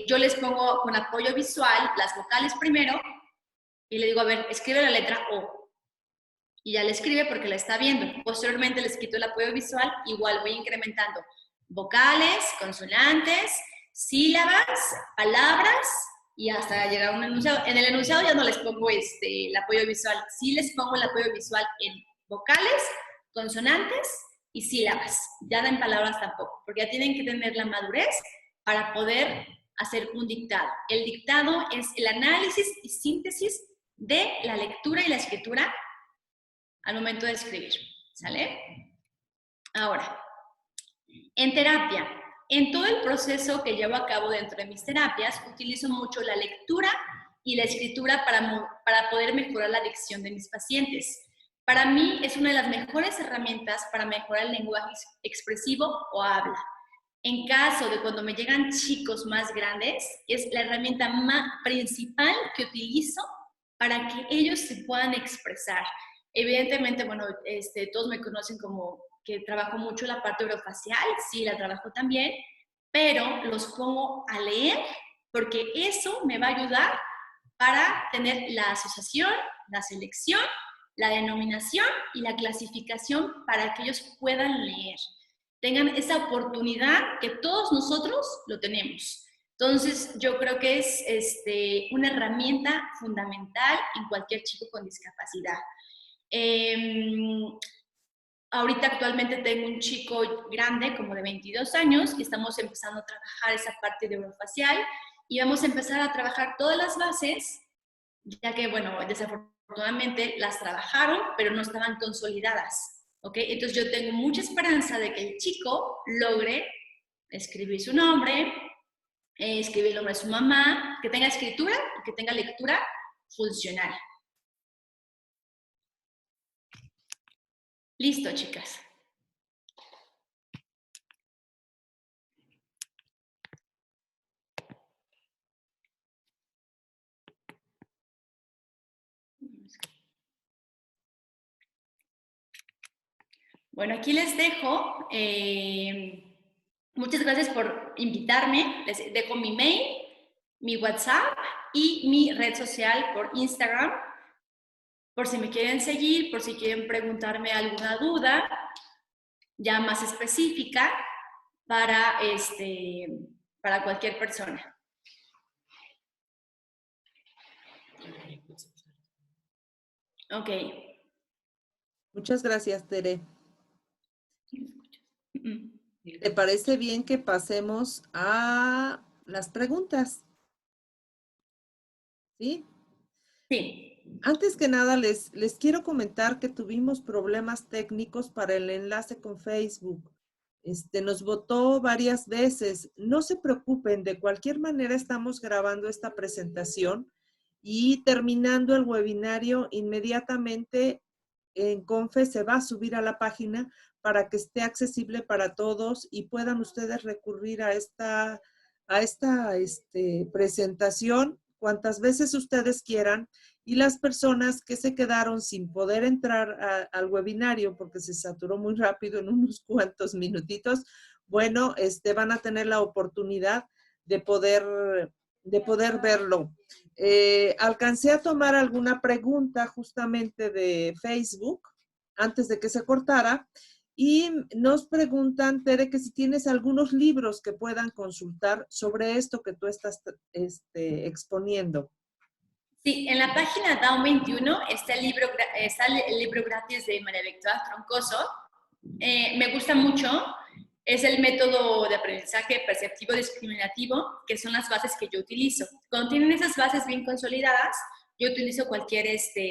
Yo les pongo con apoyo visual las vocales primero y le digo, a ver, escribe la letra O. Y ya le escribe porque la está viendo. Posteriormente les quito el apoyo visual, igual voy incrementando vocales, consonantes, sílabas, palabras y hasta llegar a un enunciado. En el enunciado ya no les pongo el apoyo visual, sí les pongo el apoyo visual en vocales, consonantes y sílabas. Ya en palabras tampoco, porque ya tienen que tener la madurez para poder hacer un dictado. El dictado es el análisis y síntesis de la lectura y la escritura al momento de escribir, ¿sale? Ahora, en terapia, en todo el proceso que llevo a cabo dentro de mis terapias, utilizo mucho la lectura y la escritura para poder mejorar la dicción de mis pacientes. Para mí es una de las mejores herramientas para mejorar el lenguaje expresivo o habla. En caso de cuando me llegan chicos más grandes, es la herramienta principal que utilizo para que ellos se puedan expresar. Evidentemente, bueno, todos me conocen como que trabajo mucho la parte orofacial, sí, la trabajo también, pero los pongo a leer porque eso me va a ayudar para tener la asociación, la selección, la denominación y la clasificación para que ellos puedan leer. Tengan esa oportunidad que todos nosotros lo tenemos. Entonces, yo creo que es una herramienta fundamental en cualquier chico con discapacidad. Ahorita actualmente tengo un chico grande, como de 22 años, y estamos empezando a trabajar esa parte de orofacial y vamos a empezar a trabajar todas las bases, ya que, bueno, desafortunadamente las trabajaron, pero no estaban consolidadas. ¿Ok? Entonces yo tengo mucha esperanza de que el chico logre escribir su nombre, escribir el nombre de su mamá, que tenga escritura y que tenga lectura funcional. Listo, chicas. Bueno, aquí les dejo. Muchas gracias por invitarme. Les dejo mi mail, mi WhatsApp y mi red social por Instagram. Por si me quieren seguir, por si quieren preguntarme alguna duda ya más específica para cualquier persona. Ok. Muchas gracias, Tere. ¿Te parece bien que pasemos a las preguntas? ¿Sí? Sí. Antes que nada, les quiero comentar que tuvimos problemas técnicos para el enlace con Facebook. Nos botó varias veces. No se preocupen, de cualquier manera estamos grabando esta presentación y terminando el webinario inmediatamente en Confe se va a subir a la página para que esté accesible para todos y puedan ustedes recurrir a esta presentación cuantas veces ustedes quieran, y las personas que se quedaron sin poder entrar al webinario porque se saturó muy rápido en unos cuantos minutitos, bueno, van a tener la oportunidad de poder verlo. Alcancé a tomar alguna pregunta justamente de Facebook antes de que se cortara y nos preguntan, Tere, que si tienes algunos libros que puedan consultar sobre esto que tú estás exponiendo. Sí, en la página Down 21 está el libro gratis de María Victoria Troncoso. Me gusta mucho. Es el método de aprendizaje perceptivo discriminativo, que son las bases que yo utilizo. Cuando tienen esas bases bien consolidadas, yo utilizo cualquier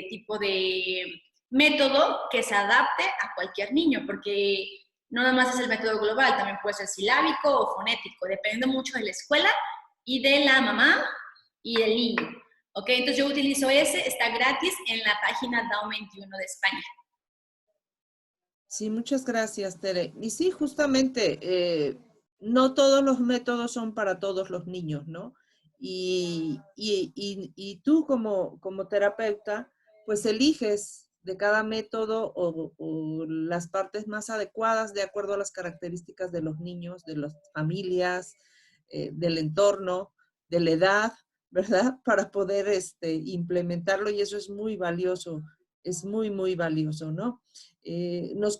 tipo de método que se adapte a cualquier niño, porque no nada más es el método global, también puede ser silábico o fonético, dependiendo mucho de la escuela y de la mamá y del niño. ¿Ok? Entonces yo utilizo ese, está gratis en la página Down 21 de España. Sí, muchas gracias, Tere. Y sí, justamente, no todos los métodos son para todos los niños, ¿no? Y tú como terapeuta, pues eliges de cada método o las partes más adecuadas de acuerdo a las características de los niños, de las familias, del entorno, de la edad, ¿verdad? Para poder implementarlo y eso es muy valioso, es muy, muy valioso, ¿no? Nos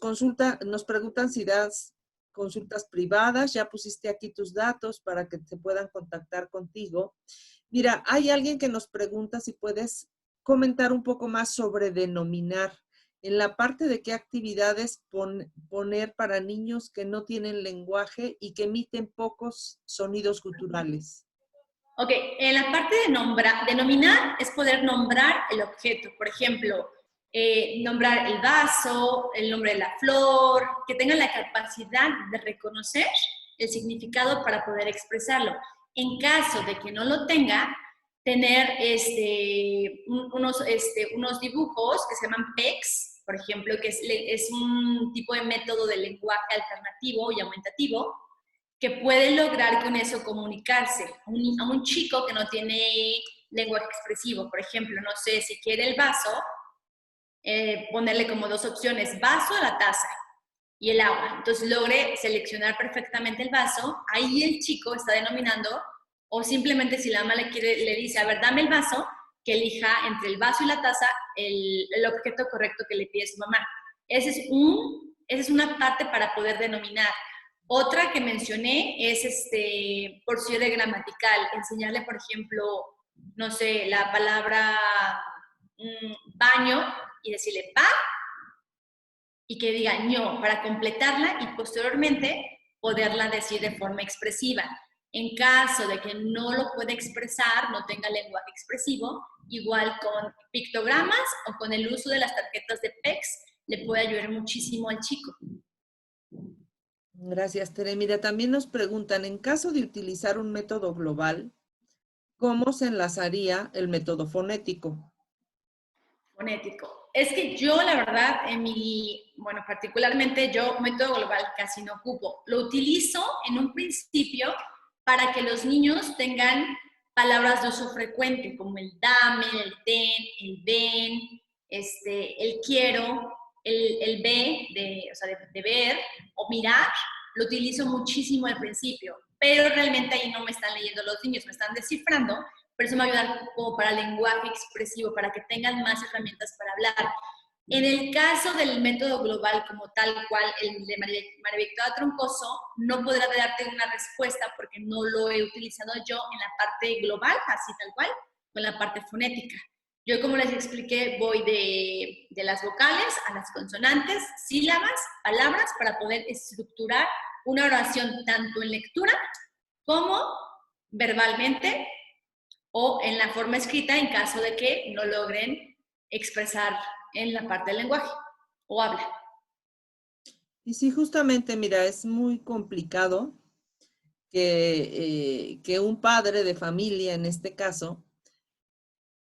preguntan si das consultas privadas, ya pusiste aquí tus datos para que se puedan contactar contigo. Mira, hay alguien que nos pregunta si puedes comentar un poco más sobre denominar, en la parte de qué actividades poner para niños que no tienen lenguaje y que emiten pocos sonidos guturales. Ok, en la parte de denominar es poder nombrar el objeto. Por ejemplo, nombrar el vaso, el nombre de la flor, que tengan la capacidad de reconocer el significado para poder expresarlo. En caso de que no lo tenga, tener unos dibujos que se llaman PECs, por ejemplo, que es un tipo de método de lenguaje alternativo y aumentativo, que puede lograr con eso comunicarse. A un chico que no tiene lenguaje expresivo, por ejemplo, no sé, si quiere el vaso, ponerle como dos opciones, vaso o la taza y el agua. Entonces logre seleccionar perfectamente el vaso, ahí el chico está denominando, o simplemente si la mamá le dice, a ver, dame el vaso, que elija entre el vaso y la taza el objeto correcto que le pide su mamá. Esa es una parte para poder denominar. Otra que mencioné es por cierre gramatical, enseñarle, por ejemplo, no sé, la palabra baño y decirle va y que diga ño para completarla y posteriormente poderla decir de forma expresiva. En caso de que no lo pueda expresar, no tenga lenguaje expresivo, igual con pictogramas o con el uso de las tarjetas de PECs, le puede ayudar muchísimo al chico. Gracias, Tere. Mira, también nos preguntan, en caso de utilizar un método global, ¿cómo se enlazaría el método fonético? Fonético. Es que yo, la verdad, particularmente yo, método global casi no ocupo. Lo utilizo en un principio para que los niños tengan palabras de uso frecuente, como el dame, el ten, el ven, el quiero, el ve, de ver o mirar. Lo utilizo muchísimo al principio, pero realmente ahí no me están leyendo los niños, me están descifrando, pero eso me va a ayudar como para lenguaje expresivo, para que tengan más herramientas para hablar. En el caso del método global como tal cual, el de María Victoria Troncoso, no podrá darte una respuesta porque no lo he utilizado yo en la parte global, así tal cual, o en la parte fonética. Yo, como les expliqué, voy de las vocales a las consonantes, sílabas, palabras, para poder estructurar una oración tanto en lectura como verbalmente o en la forma escrita en caso de que no logren expresar en la parte del lenguaje o habla. Y sí, justamente, mira, es muy complicado que un padre de familia, en este caso,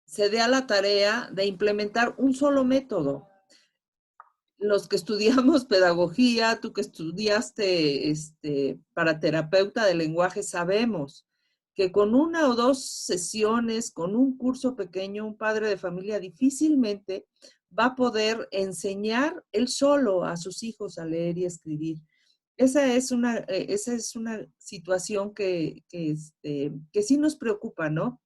se dé a la tarea de implementar un solo método. Los que estudiamos pedagogía, tú que estudiaste para terapeuta de lenguaje, sabemos que con una o dos sesiones, con un curso pequeño, un padre de familia difícilmente va a poder enseñar él solo a sus hijos a leer y escribir. esa es una situación que sí nos preocupa, ¿no?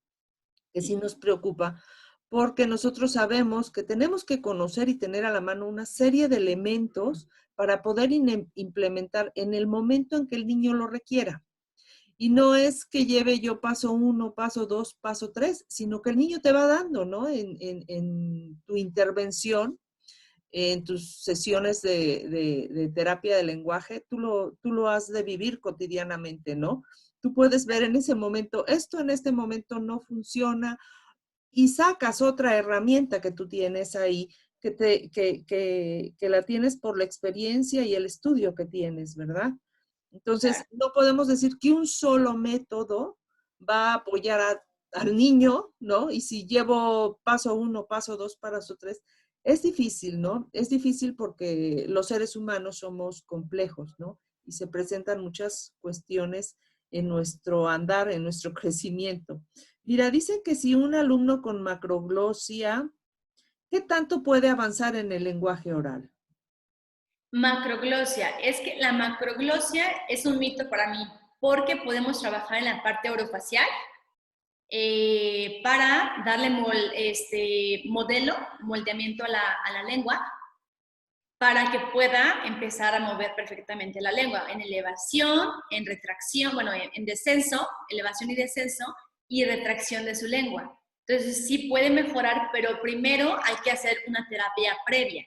Que sí nos preocupa, porque nosotros sabemos que tenemos que conocer y tener a la mano una serie de elementos para poder implementar en el momento en que el niño lo requiera. Y no es que lleve yo paso 1, paso 2, paso 3, sino que el niño te va dando, ¿no? En tu intervención, en tus sesiones de terapia de lenguaje, tú lo has de vivir cotidianamente, ¿no? Tú puedes ver en ese momento, esto en este momento no funciona, y sacas otra herramienta que tú tienes ahí, que la tienes por la experiencia y el estudio que tienes, ¿verdad? Entonces, no podemos decir que un solo método va a apoyar al niño, ¿no? Y si llevo paso 1, paso 2, paso 3, es difícil, ¿no? Es difícil porque los seres humanos somos complejos, ¿no? Y se presentan muchas cuestiones en nuestro andar, en nuestro crecimiento. Mira, dicen que si un alumno con macroglosia, ¿qué tanto puede avanzar en el lenguaje oral? Macroglosia. Es que la macroglosia es un mito para mí, porque podemos trabajar en la parte orofacial para darle moldeamiento a la lengua, para que pueda empezar a mover perfectamente la lengua, en elevación, en retracción, bueno, en descenso, elevación y descenso, y retracción de su lengua. Entonces sí puede mejorar, pero primero hay que hacer una terapia previa.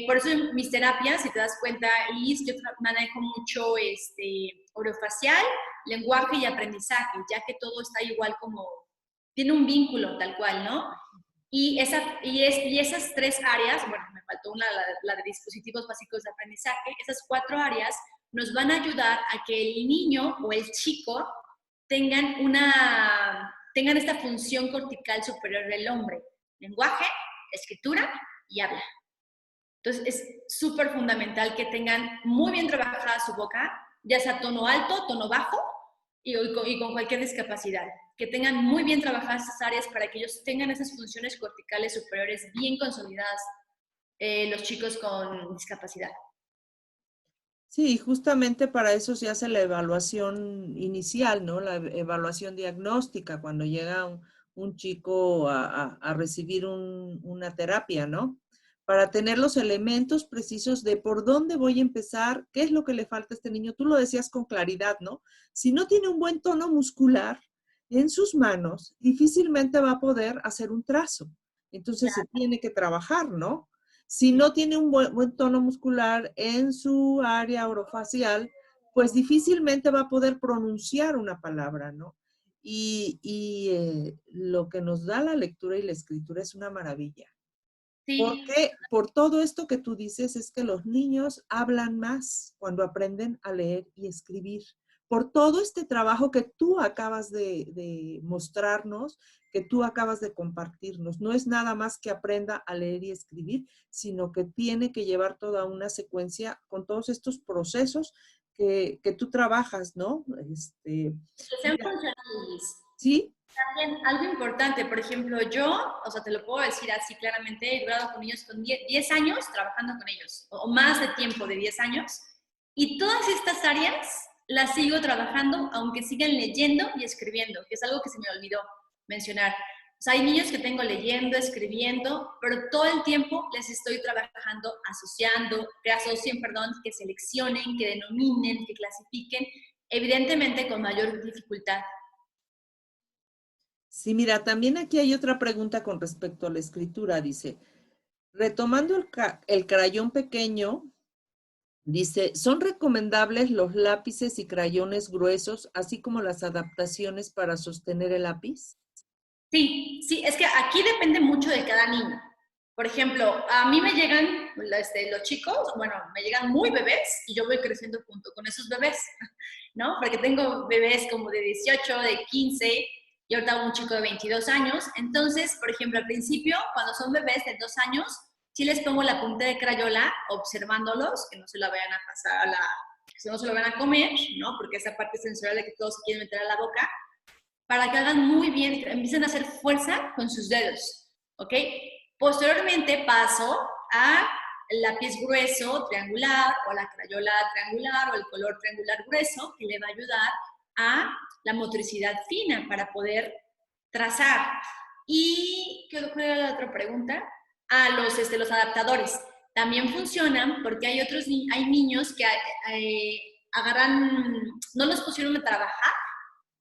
Por eso en mis terapias, si te das cuenta, Liz, yo manejo mucho orofacial, lenguaje y aprendizaje, ya que todo está igual como, tiene un vínculo tal cual, ¿no? Y esas tres áreas, bueno, me faltó la de dispositivos básicos de aprendizaje, esas 4 áreas nos van a ayudar a que el niño o el chico tengan esta función cortical superior del hombre: lenguaje, escritura y habla. Entonces es súper fundamental que tengan muy bien trabajada su boca, ya sea tono alto, tono bajo y con cualquier discapacidad. Que tengan muy bien trabajadas esas áreas para que ellos tengan esas funciones corticales superiores bien consolidadas, los chicos con discapacidad. Sí, justamente para eso se hace la evaluación inicial, ¿no? La evaluación diagnóstica cuando llega un chico a recibir una terapia, ¿no? Para tener los elementos precisos de por dónde voy a empezar, qué es lo que le falta a este niño. Tú lo decías con claridad, ¿no? Si no tiene un buen tono muscular en sus manos, difícilmente va a poder hacer un trazo. Entonces se tiene que trabajar, ¿no? Si no tiene un buen tono muscular en su área orofacial, pues difícilmente va a poder pronunciar una palabra, ¿no? Y lo que nos da la lectura y la escritura es una maravilla. Sí. Porque por todo esto que tú dices es que los niños hablan más cuando aprenden a leer y escribir. Por todo este trabajo que tú acabas de mostrarnos, que tú acabas de compartirnos. No es nada más que aprenda a leer y escribir, sino que tiene que llevar toda una secuencia con todos estos procesos que tú trabajas, ¿no? Que sean funcionales. Sí. También algo importante, por ejemplo, yo, o sea, te lo puedo decir así claramente, he durado con ellos con 10 años trabajando con ellos, o más de tiempo de 10 años, y todas estas áreas las sigo trabajando, aunque sigan leyendo y escribiendo, que es algo que se me olvidó mencionar. O sea, hay niños que tengo leyendo, escribiendo, pero todo el tiempo les estoy trabajando, asociando, que asocien, perdón, que seleccionen, que denominen, que clasifiquen, evidentemente con mayor dificultad. Sí, mira, también aquí hay otra pregunta con respecto a la escritura. Dice, retomando el crayón pequeño, dice, ¿son recomendables los lápices y crayones gruesos, así como las adaptaciones para sostener el lápiz? Sí, sí, es que aquí depende mucho de cada niño. Por ejemplo, a mí me llegan los chicos, bueno, me llegan muy bebés y yo voy creciendo junto con esos bebés, ¿no? Porque tengo bebés como de 18, de 15 y ahorita un chico de 22 años. Entonces, por ejemplo, al principio, cuando son bebés de 2 años, sí les pongo la punta de crayola observándolos, que no se la vayan a pasar que no se lo van a comer, ¿no? Porque esa parte sensorial de que todos se quieren meter a la boca, para que hagan muy bien, empiecen a hacer fuerza con sus dedos, ¿ok? Posteriormente paso a lápiz grueso triangular o la crayola triangular o el color triangular grueso que le va a ayudar a la motricidad fina para poder trazar. ¿Y qué era la otra pregunta? Los adaptadores. También funcionan porque hay niños que agarran, no los pusieron a trabajar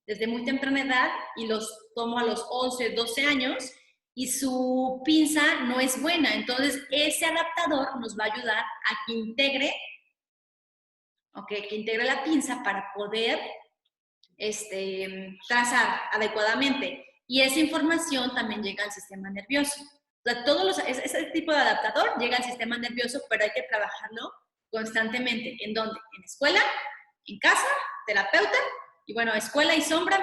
desde muy temprana edad y los tomo a los 11, 12 años y su pinza no es buena. Entonces, ese adaptador nos va a ayudar a que integre la pinza para poder trazar adecuadamente. Y esa información también llega al sistema nervioso. O sea, ese tipo de adaptador llega al sistema nervioso, pero hay que trabajarlo constantemente. ¿En dónde? En escuela, en casa, terapeuta, y bueno, escuela y sombra,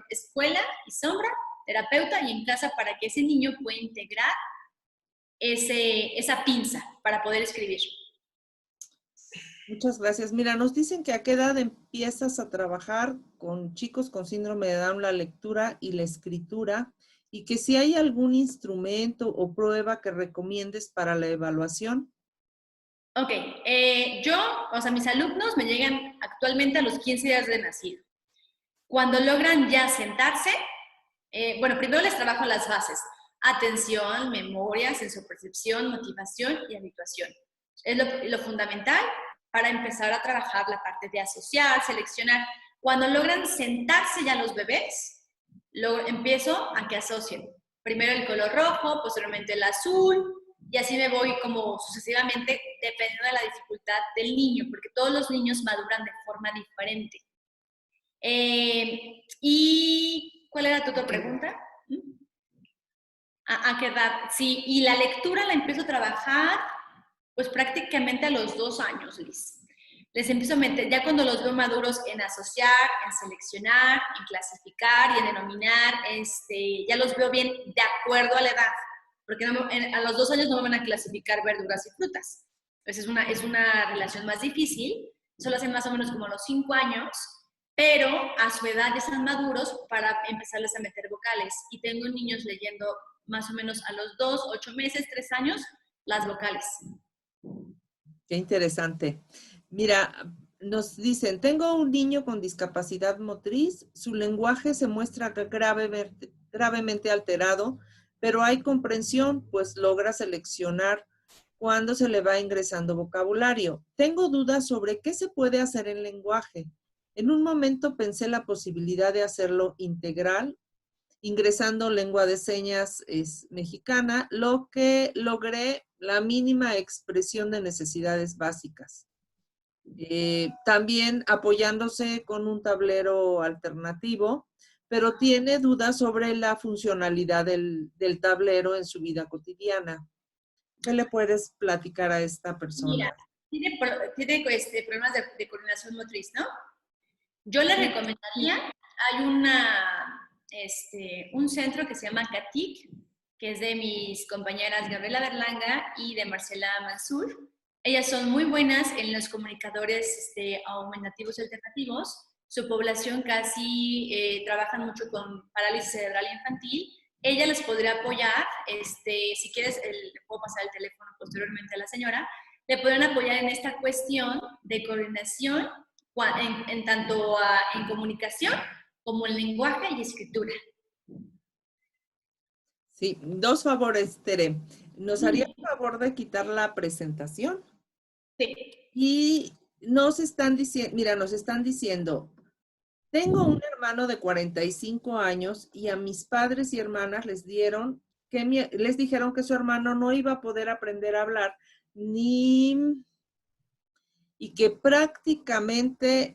escuela y sombra, terapeuta, y en casa para que ese niño pueda integrar esa pinza para poder escribir. Muchas gracias. Mira, nos dicen que a qué edad empiezas a trabajar con chicos con síndrome de Down la lectura y la escritura, y que si hay algún instrumento o prueba que recomiendes para la evaluación. Ok, mis alumnos me llegan actualmente a los 15 días de nacido. Cuando logran ya sentarse, primero les trabajo las bases: atención, memoria, sensopercepción, motivación y habituación. Es lo fundamental para empezar a trabajar la parte de asociar, seleccionar. Cuando logran sentarse ya los bebés, empiezo a que asocien. Primero el color rojo, posteriormente el azul, y así me voy como sucesivamente dependiendo de la dificultad del niño, porque todos los niños maduran de forma diferente. ¿Y cuál era tu otra pregunta? ¿A qué edad? Sí, y la lectura la empiezo a trabajar pues prácticamente a los 2 años, Liz. Les empiezo a meter, ya cuando los veo maduros, en asociar, en seleccionar, en clasificar y en denominar, ya los veo bien de acuerdo a la edad, porque a los 2 años no me van a clasificar verduras y frutas. Pues es una relación más difícil, eso lo hacen más o menos como a los 5 años, pero a su edad ya están maduros para empezarles a meter vocales. Y tengo niños leyendo más o menos a los 2, 8 meses, 3 años, las vocales. Qué interesante. Mira, nos dicen, tengo un niño con discapacidad motriz, su lenguaje se muestra gravemente alterado, pero hay comprensión, pues logra seleccionar cuando se le va ingresando vocabulario. Tengo dudas sobre qué se puede hacer en lenguaje. En un momento pensé la posibilidad de hacerlo integral, ingresando lengua de señas mexicana, lo que logré la mínima expresión de necesidades básicas. También apoyándose con un tablero alternativo, pero tiene dudas sobre la funcionalidad del tablero en su vida cotidiana. ¿Qué le puedes platicar a esta persona? Mira, tiene problemas de coordinación motriz, ¿no? Yo le recomendaría, hay un centro que se llama CATIC, que es de mis compañeras Gabriela Berlanga y de Marcela Mansur. Ellas son muy buenas en los comunicadores aumentativos y alternativos. Su población casi trabajan mucho con parálisis cerebral infantil. Ella les podría apoyar, si quieres, le puedo pasar el teléfono posteriormente a la señora, le pueden apoyar en esta cuestión de coordinación, en tanto en comunicación como en lenguaje y escritura. Sí, 2 favores, Tere. ¿Nos haría el favor de quitar la presentación? Sí. Y nos están diciendo, tengo un hermano de 45 años y a mis padres y hermanas les dijeron que su hermano no iba a poder aprender a hablar y que prácticamente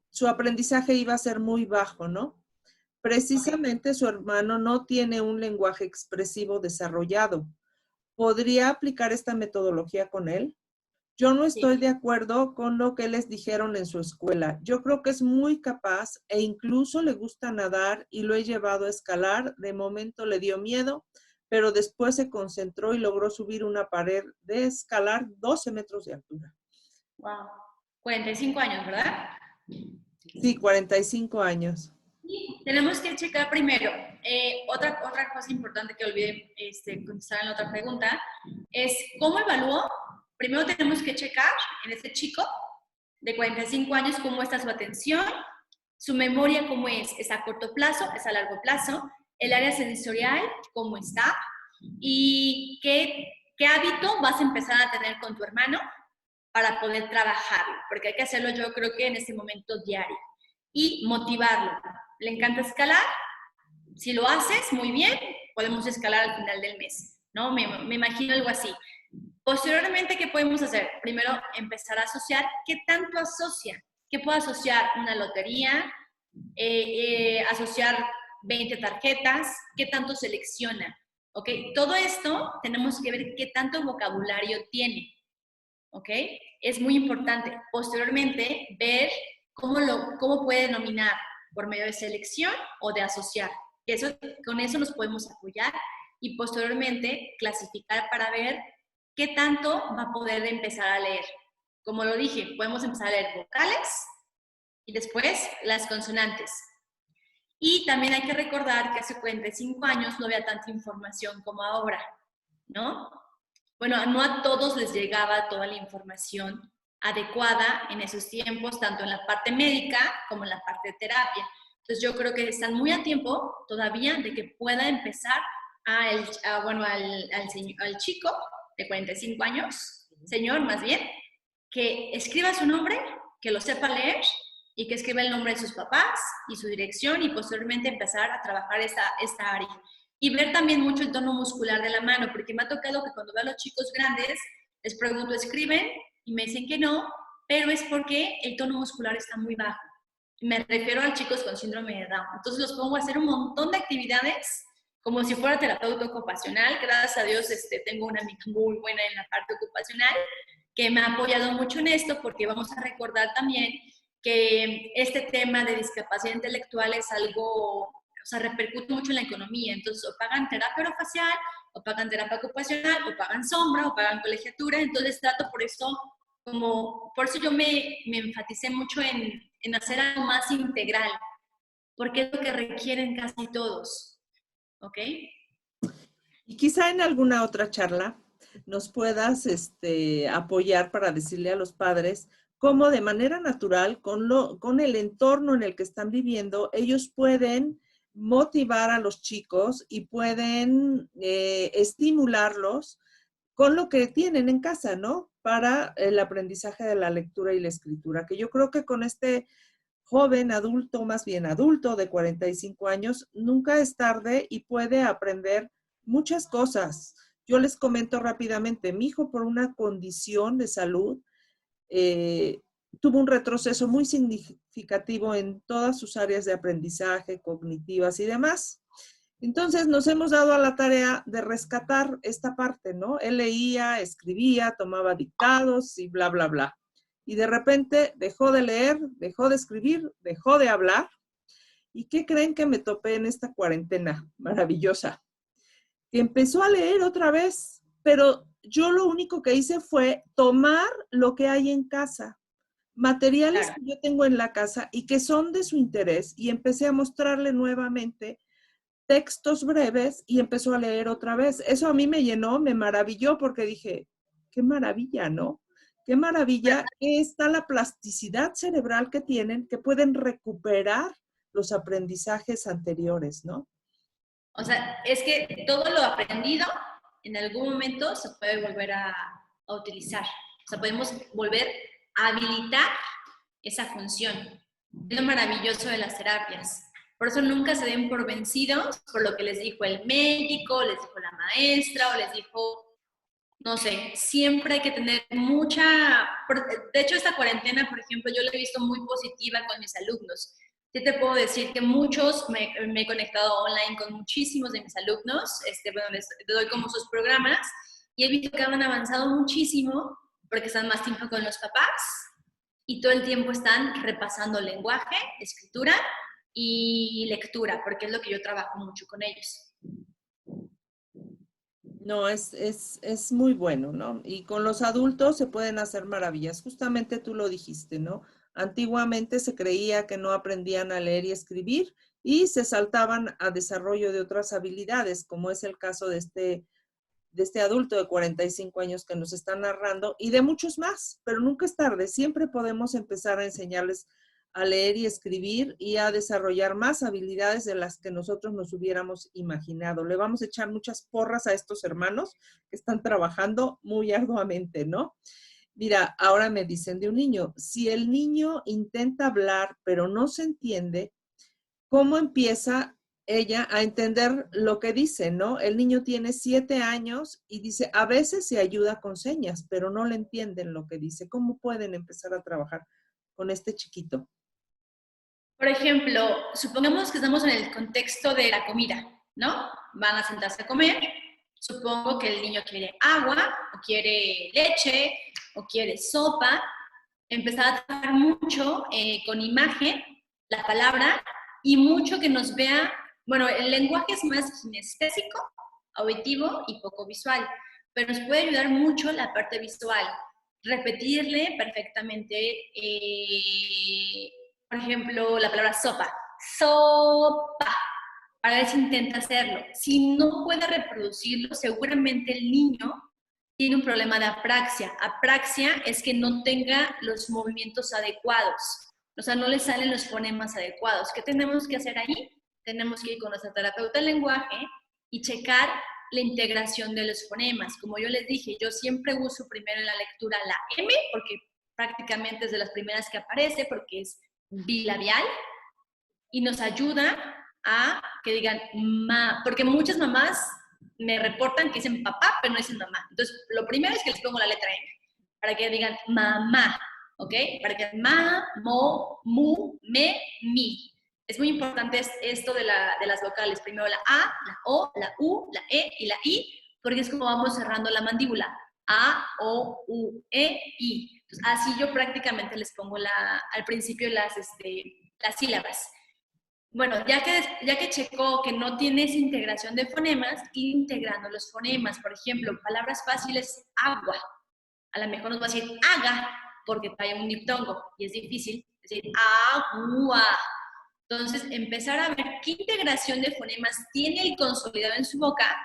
su aprendizaje iba a ser muy bajo, ¿no? Precisamente su hermano no tiene un lenguaje expresivo desarrollado. ¿Podría aplicar esta metodología con él? Yo no estoy de acuerdo con lo que les dijeron en su escuela. Yo creo que es muy capaz e incluso le gusta nadar y lo he llevado a escalar. De momento le dio miedo, pero después se concentró y logró subir una pared de escalar 12 metros de altura. Wow. 45 años, ¿verdad? Sí, 45 años. Y tenemos que checar primero. Otra cosa importante que olvidé contestar en la otra pregunta es ¿cómo evalúo? Primero tenemos que checar en este chico de 45 años cómo está su atención, su memoria cómo es a corto plazo, es a largo plazo, el área sensorial cómo está y qué hábito vas a empezar a tener con tu hermano para poder trabajarlo, porque hay que hacerlo yo creo que en este momento diario y motivarlo. Le encanta escalar, si lo haces muy bien, podemos escalar al final del mes, ¿no? Me imagino algo así. Posteriormente, ¿qué podemos hacer? Primero, empezar a asociar. ¿Qué tanto asocia? ¿Qué puedo asociar? Una lotería, asociar 20 tarjetas, ¿qué tanto selecciona? ¿Ok? Todo esto tenemos que ver qué tanto vocabulario tiene. ¿Ok? Es muy importante. Posteriormente, ver cómo puede denominar por medio de selección o de asociar. Con eso nos podemos apoyar y posteriormente clasificar para ver qué tanto va a poder empezar a leer. Como lo dije, podemos empezar a leer vocales y después las consonantes. Y también hay que recordar que hace 45 años no había tanta información como ahora, ¿no? Bueno, no a todos les llegaba toda la información adecuada en esos tiempos, tanto en la parte médica como en la parte de terapia. Entonces yo creo que están muy a tiempo todavía de que pueda empezar al chico de 45 años, señor más bien, que escriba su nombre, que lo sepa leer y que escriba el nombre de sus papás y su dirección y posteriormente empezar a trabajar esta área. Y ver también mucho el tono muscular de la mano, porque me ha tocado que cuando veo a los chicos grandes, les pregunto, ¿escriben? Y me dicen que no, pero es porque el tono muscular está muy bajo. Me refiero a chicos con síndrome de Down. Entonces los pongo a hacer un montón de actividades como si fuera terapeuta ocupacional. Gracias a Dios tengo una amiga muy buena en la parte ocupacional que me ha apoyado mucho en esto, porque vamos a recordar también que este tema de discapacidad intelectual es algo, o sea, repercute mucho en la economía. Entonces, o pagan terapia orofacial, o pagan terapia ocupacional, o pagan sombra, o pagan colegiatura. Entonces, trato por eso, por eso yo me enfaticé mucho en hacer algo más integral, porque es lo que requieren casi todos. ¿Ok? Y quizá en alguna otra charla nos puedas apoyar para decirle a los padres cómo de manera natural, con el entorno en el que están viviendo, ellos pueden motivar a los chicos y pueden estimularlos con lo que tienen en casa, ¿no? Para el aprendizaje de la lectura y la escritura, que yo creo que con este joven, adulto, más bien adulto de 45 años, nunca es tarde y puede aprender muchas cosas. Yo les comento rápidamente, mi hijo por una condición de salud tuvo un retroceso muy significativo en todas sus áreas de aprendizaje, cognitivas y demás. Entonces nos hemos dado a la tarea de rescatar esta parte, ¿no? Él leía, escribía, tomaba dictados y bla, bla, bla. Y de repente dejó de leer, dejó de escribir, dejó de hablar. ¿Y qué creen que me topé en esta cuarentena maravillosa? Que empezó a leer otra vez, pero yo lo único que hice fue tomar lo que hay en casa, materiales que yo tengo en la casa y que son de su interés, y empecé a mostrarle nuevamente textos breves y empezó a leer otra vez. Eso a mí me llenó, me maravilló, porque dije, qué maravilla, ¿no? Qué maravilla que está la plasticidad cerebral que tienen, que pueden recuperar los aprendizajes anteriores, ¿no? O sea, es que todo lo aprendido en algún momento se puede volver a utilizar. O sea, podemos volver a habilitar esa función. Es lo maravilloso de las terapias. Por eso nunca se den por vencidos por lo que les dijo el médico, les dijo la maestra o les dijo, no sé, siempre hay que tener mucha... De hecho, esta cuarentena, por ejemplo, yo la he visto muy positiva con mis alumnos. Sí te puedo decir que muchos, me he conectado online con muchísimos de mis alumnos, bueno, les doy como sus programas y he visto que han avanzado muchísimo porque están más tiempo con los papás y todo el tiempo están repasando lenguaje, escritura y lectura, porque es lo que yo trabajo mucho con ellos. No, es muy bueno, ¿no? Y con los adultos se pueden hacer maravillas. Justamente tú lo dijiste, ¿no? Antiguamente se creía que no aprendían a leer y escribir y se saltaban a desarrollo de otras habilidades, como es el caso de este adulto de 45 años que nos está narrando y de muchos más, pero nunca es tarde. Siempre podemos empezar a enseñarles a leer y escribir y a desarrollar más habilidades de las que nosotros nos hubiéramos imaginado. Le vamos a echar muchas porras a estos hermanos que están trabajando muy arduamente, ¿no? Mira, ahora me dicen de un niño, si el niño intenta hablar pero no se entiende, ¿cómo empieza ella a entender lo que dice, no? El niño tiene 7 años y dice, a veces se ayuda con señas, pero no le entienden lo que dice. ¿Cómo pueden empezar a trabajar con este chiquito? Por ejemplo, supongamos que estamos en el contexto de la comida, ¿no? Van a sentarse a comer. Supongo que el niño quiere agua, o quiere leche, o quiere sopa. Empezar a trabajar mucho con imagen, la palabra, y mucho que nos vea. Bueno, el lenguaje es más kinestésico, auditivo y poco visual, pero nos puede ayudar mucho la parte visual. Repetirle perfectamente, por ejemplo, la palabra sopa. Sopa. Para ver si intenta hacerlo. Si no puede reproducirlo, seguramente el niño tiene un problema de apraxia. Apraxia es que no tenga los movimientos adecuados. O sea, no le salen los fonemas adecuados. ¿Qué tenemos que hacer ahí? Tenemos que ir con nuestra terapeuta del lenguaje y checar la integración de los fonemas. Como yo les dije, yo siempre uso primero en la lectura la M, porque prácticamente es de las primeras que aparece, porque es bilabial, y nos ayuda a que digan ma, porque muchas mamás me reportan que dicen papá, pero no dicen mamá. Entonces, lo primero es que les pongo la letra M, para que digan mamá, ¿ok? Para que ma, mo, mu, me, mi. Es muy importante esto de las vocales. Primero la A, la O, la U, la E y la I, porque es como vamos cerrando la mandíbula. A, O, U, E, I. Entonces, así yo prácticamente les pongo al principio las sílabas. Bueno, ya que checó que no tiene esa integración de fonemas, ir integrando los fonemas. Por ejemplo, palabras fáciles, agua. A lo mejor nos va a decir haga, porque trae un diptongo y es difícil decir agua. Entonces, empezar a ver qué integración de fonemas tiene el consolidado en su boca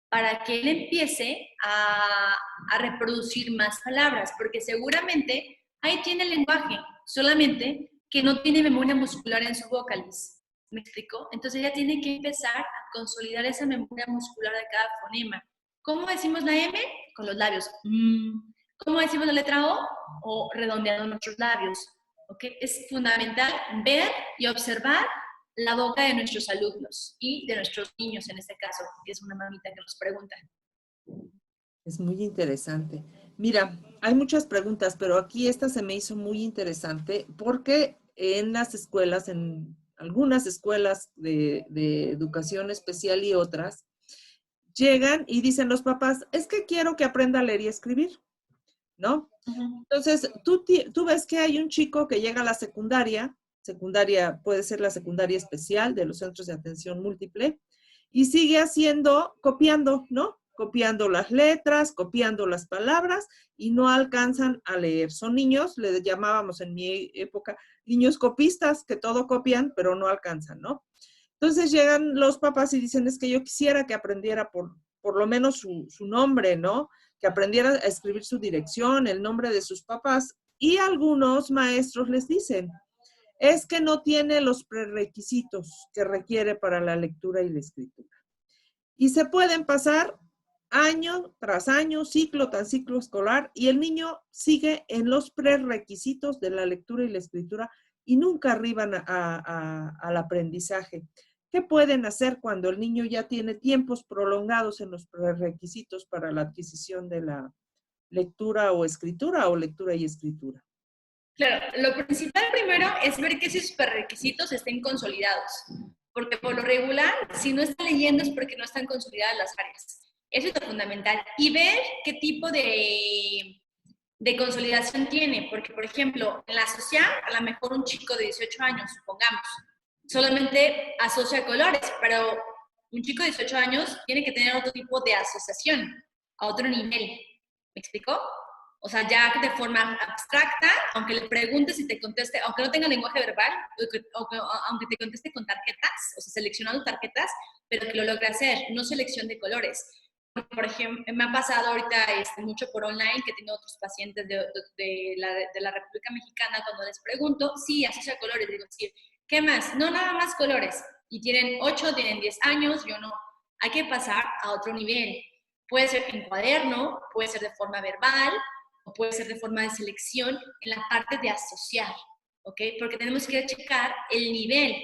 para que él empiece a reproducir más palabras, porque seguramente ahí tiene el lenguaje, solamente que no tiene memoria muscular en su boca, Liz. ¿Me explicó? Entonces ella tiene que empezar a consolidar esa memoria muscular de cada fonema. ¿Cómo decimos la M? Con los labios. ¿Cómo decimos la letra O? O redondeando nuestros labios. ¿Okay? Es fundamental ver y observar la boca de nuestros alumnos y de nuestros niños en este caso, que es una mamita que nos pregunta. Es muy interesante. Mira, hay muchas preguntas, pero aquí esta se me hizo muy interesante porque en las escuelas, en algunas escuelas de educación especial y otras, llegan y dicen los papás, es que quiero que aprenda a leer y escribir, ¿no? Entonces, tú ves que hay un chico que llega a la secundaria puede ser la secundaria especial de los centros de atención múltiple, y sigue copiando, ¿no? Copiando las letras, copiando las palabras, y no alcanzan a leer. Son niños, le llamábamos en mi época, niños copistas, que todo copian, pero no alcanzan, ¿no? Entonces llegan los papás y dicen, es que yo quisiera que aprendiera por lo menos su nombre, ¿no? Que aprendiera a escribir su dirección, el nombre de sus papás. Y algunos maestros les dicen, es que no tiene los prerequisitos que requiere para la lectura y la escritura. Y se pueden pasar año tras año, ciclo tras ciclo escolar, y el niño sigue en los prerequisitos de la lectura y la escritura y nunca arriban al aprendizaje. ¿Qué pueden hacer cuando el niño ya tiene tiempos prolongados en los prerequisitos para la adquisición de la lectura o escritura o lectura y escritura? Claro, lo principal primero es ver que esos prerequisitos estén consolidados, porque por lo regular, si no están leyendo es porque no están consolidadas las áreas. Eso es lo fundamental. Y ver qué tipo de consolidación tiene, porque por ejemplo, en la social, a lo mejor un chico de 18 años, supongamos, solamente asocia colores, pero un chico de 18 años tiene que tener otro tipo de asociación, a otro nivel. ¿Me explicó? O sea, ya de forma abstracta, aunque le preguntes y te conteste, aunque no tenga lenguaje verbal, aunque te conteste con tarjetas, o sea, seleccionando tarjetas, pero que lo logre hacer, no selección de colores. Por ejemplo, me ha pasado ahorita mucho por online que tengo otros pacientes de la República Mexicana, cuando les pregunto, sí, asocia colores, digo, sí, ¿qué más? No, nada más colores. Y tienen 8, tienen 10 años, yo no. Hay que pasar a otro nivel. Puede ser en cuaderno, puede ser de forma verbal, o puede ser de forma de selección en la parte de asociar, ¿ok? Porque tenemos que checar el nivel,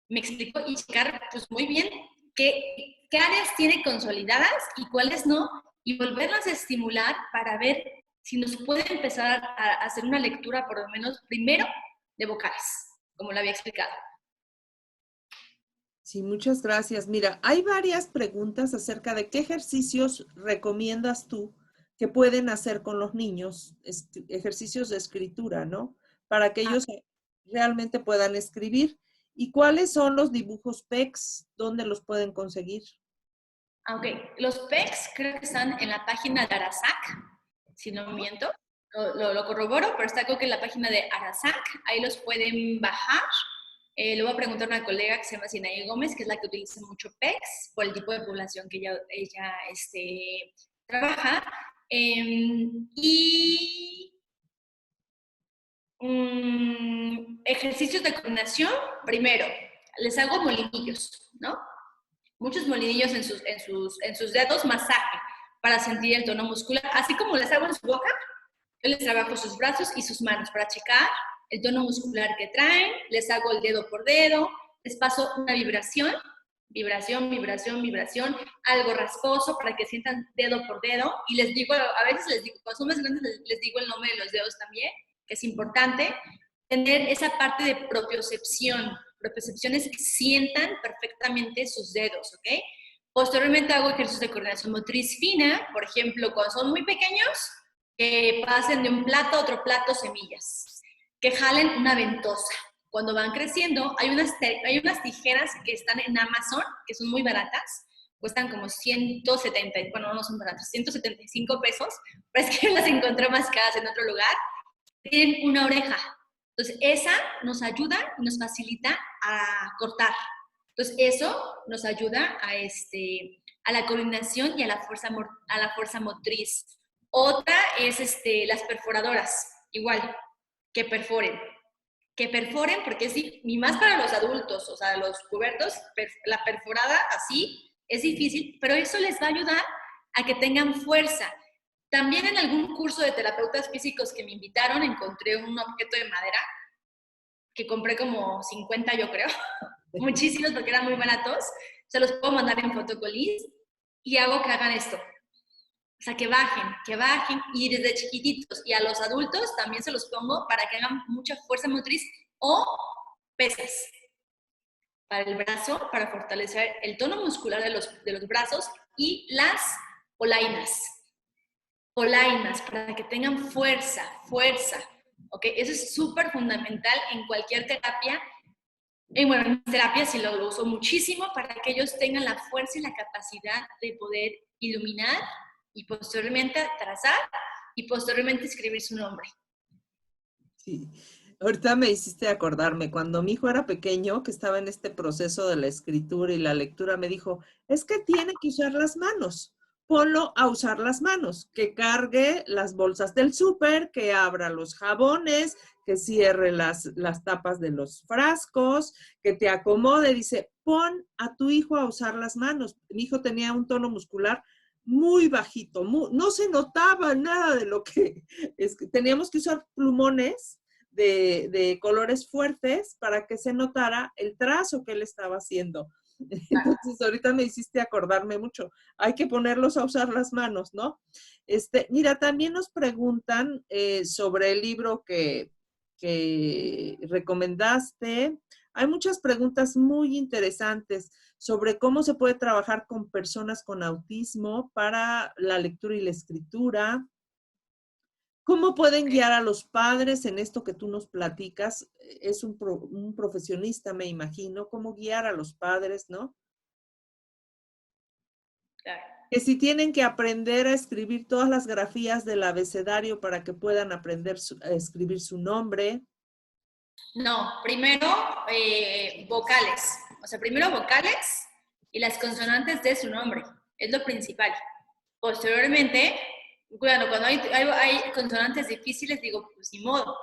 me explico, y checar pues muy bien qué áreas tiene consolidadas y cuáles no, y volverlas a estimular para ver si nos puede empezar a hacer una lectura por lo menos primero de vocales, como lo había explicado. Sí, muchas gracias. Mira, hay varias preguntas acerca de qué ejercicios recomiendas tú que pueden hacer con los niños, ejercicios de escritura, ¿no? Para que ellos realmente puedan escribir. ¿Y cuáles son los dibujos PECs? ¿Dónde los pueden conseguir? Ok, los PECs creo que están en la página de Arasac, si no miento. Lo corroboro, pero está creo que en la página de Arasac, ahí los pueden bajar. Le voy a preguntar a una colega que se llama Sinaí Gómez, que es la que utiliza mucho PECs por el tipo de población que ella trabaja. Ejercicios de coordinación, primero, les hago molinillos, ¿no? Muchos molinillos en sus dedos, masaje, para sentir el tono muscular, así como les hago en su boca, yo les trabajo sus brazos y sus manos para checar el tono muscular que traen, les hago el dedo por dedo, les paso una vibración, vibración, vibración, vibración, algo rasposo para que sientan dedo por dedo, y les digo, a veces les digo, cuando son más grandes les digo el nombre de los dedos también, que es importante, tener esa parte de propiocepción es que sientan perfectamente sus dedos, ¿ok? Posteriormente hago ejercicios de coordinación motriz fina, por ejemplo, cuando son muy pequeños, que pasen de un plato a otro plato semillas, que jalen una ventosa. Cuando van creciendo, hay unas tijeras que están en Amazon, que son muy baratas, cuestan como 170, bueno, no son baratas, 175 pesos, pero es que las encontré más caras en otro lugar. Tienen una oreja. Entonces, esa nos ayuda y nos facilita a cortar. Entonces, eso nos ayuda a la coordinación y a la fuerza motriz. Otra es las perforadoras, igual, que perforen. Que perforen, porque es ni más para los adultos, o sea, los pubertos, la perforada así es difícil, pero eso les va a ayudar a que tengan fuerza. También en algún curso de terapeutas físicos que me invitaron, encontré un objeto de madera que compré como 50, yo creo, muchísimos porque eran muy baratos. Se los puedo mandar en fotocolis y hago que hagan esto. O sea, que bajen, y desde chiquititos. Y a los adultos también se los pongo para que hagan mucha fuerza motriz o pesas para el brazo, para fortalecer el tono muscular de los brazos, y las polainas. Polainas, para que tengan fuerza. ¿Ok? Eso es súper fundamental en cualquier terapia. Bueno, en terapia sí lo uso muchísimo para que ellos tengan la fuerza y la capacidad de poder iluminar y posteriormente trazar y posteriormente escribir su nombre. Sí, ahorita me hiciste acordarme, cuando mi hijo era pequeño, que estaba en este proceso de la escritura y la lectura, me dijo, es que tiene que usar las manos, ponlo a usar las manos, que cargue las bolsas del súper, que abra los jabones, que cierre las tapas de los frascos, que te acomode, dice, pon a tu hijo a usar las manos. Mi hijo tenía un tono muscular muy bajito, no se notaba nada de lo que teníamos que usar plumones de colores fuertes para que se notara el trazo que él estaba haciendo. Entonces, ahorita me hiciste acordarme mucho. Hay que ponerlos a usar las manos, ¿no? Mira, también nos preguntan sobre el libro que recomendaste. Hay muchas preguntas muy interesantes sobre cómo se puede trabajar con personas con autismo para la lectura y la escritura. ¿Cómo pueden guiar a los padres en esto que tú nos platicas? Es un profesionista, me imagino. ¿Cómo guiar a los padres, no? Claro. Que si tienen que aprender a escribir todas las grafías del abecedario para que puedan aprender a escribir su nombre. No, primero vocales. O sea, primero vocales y las consonantes de su nombre. Es lo principal. Posteriormente, bueno, cuando hay consonantes difíciles, digo, pues ni modo.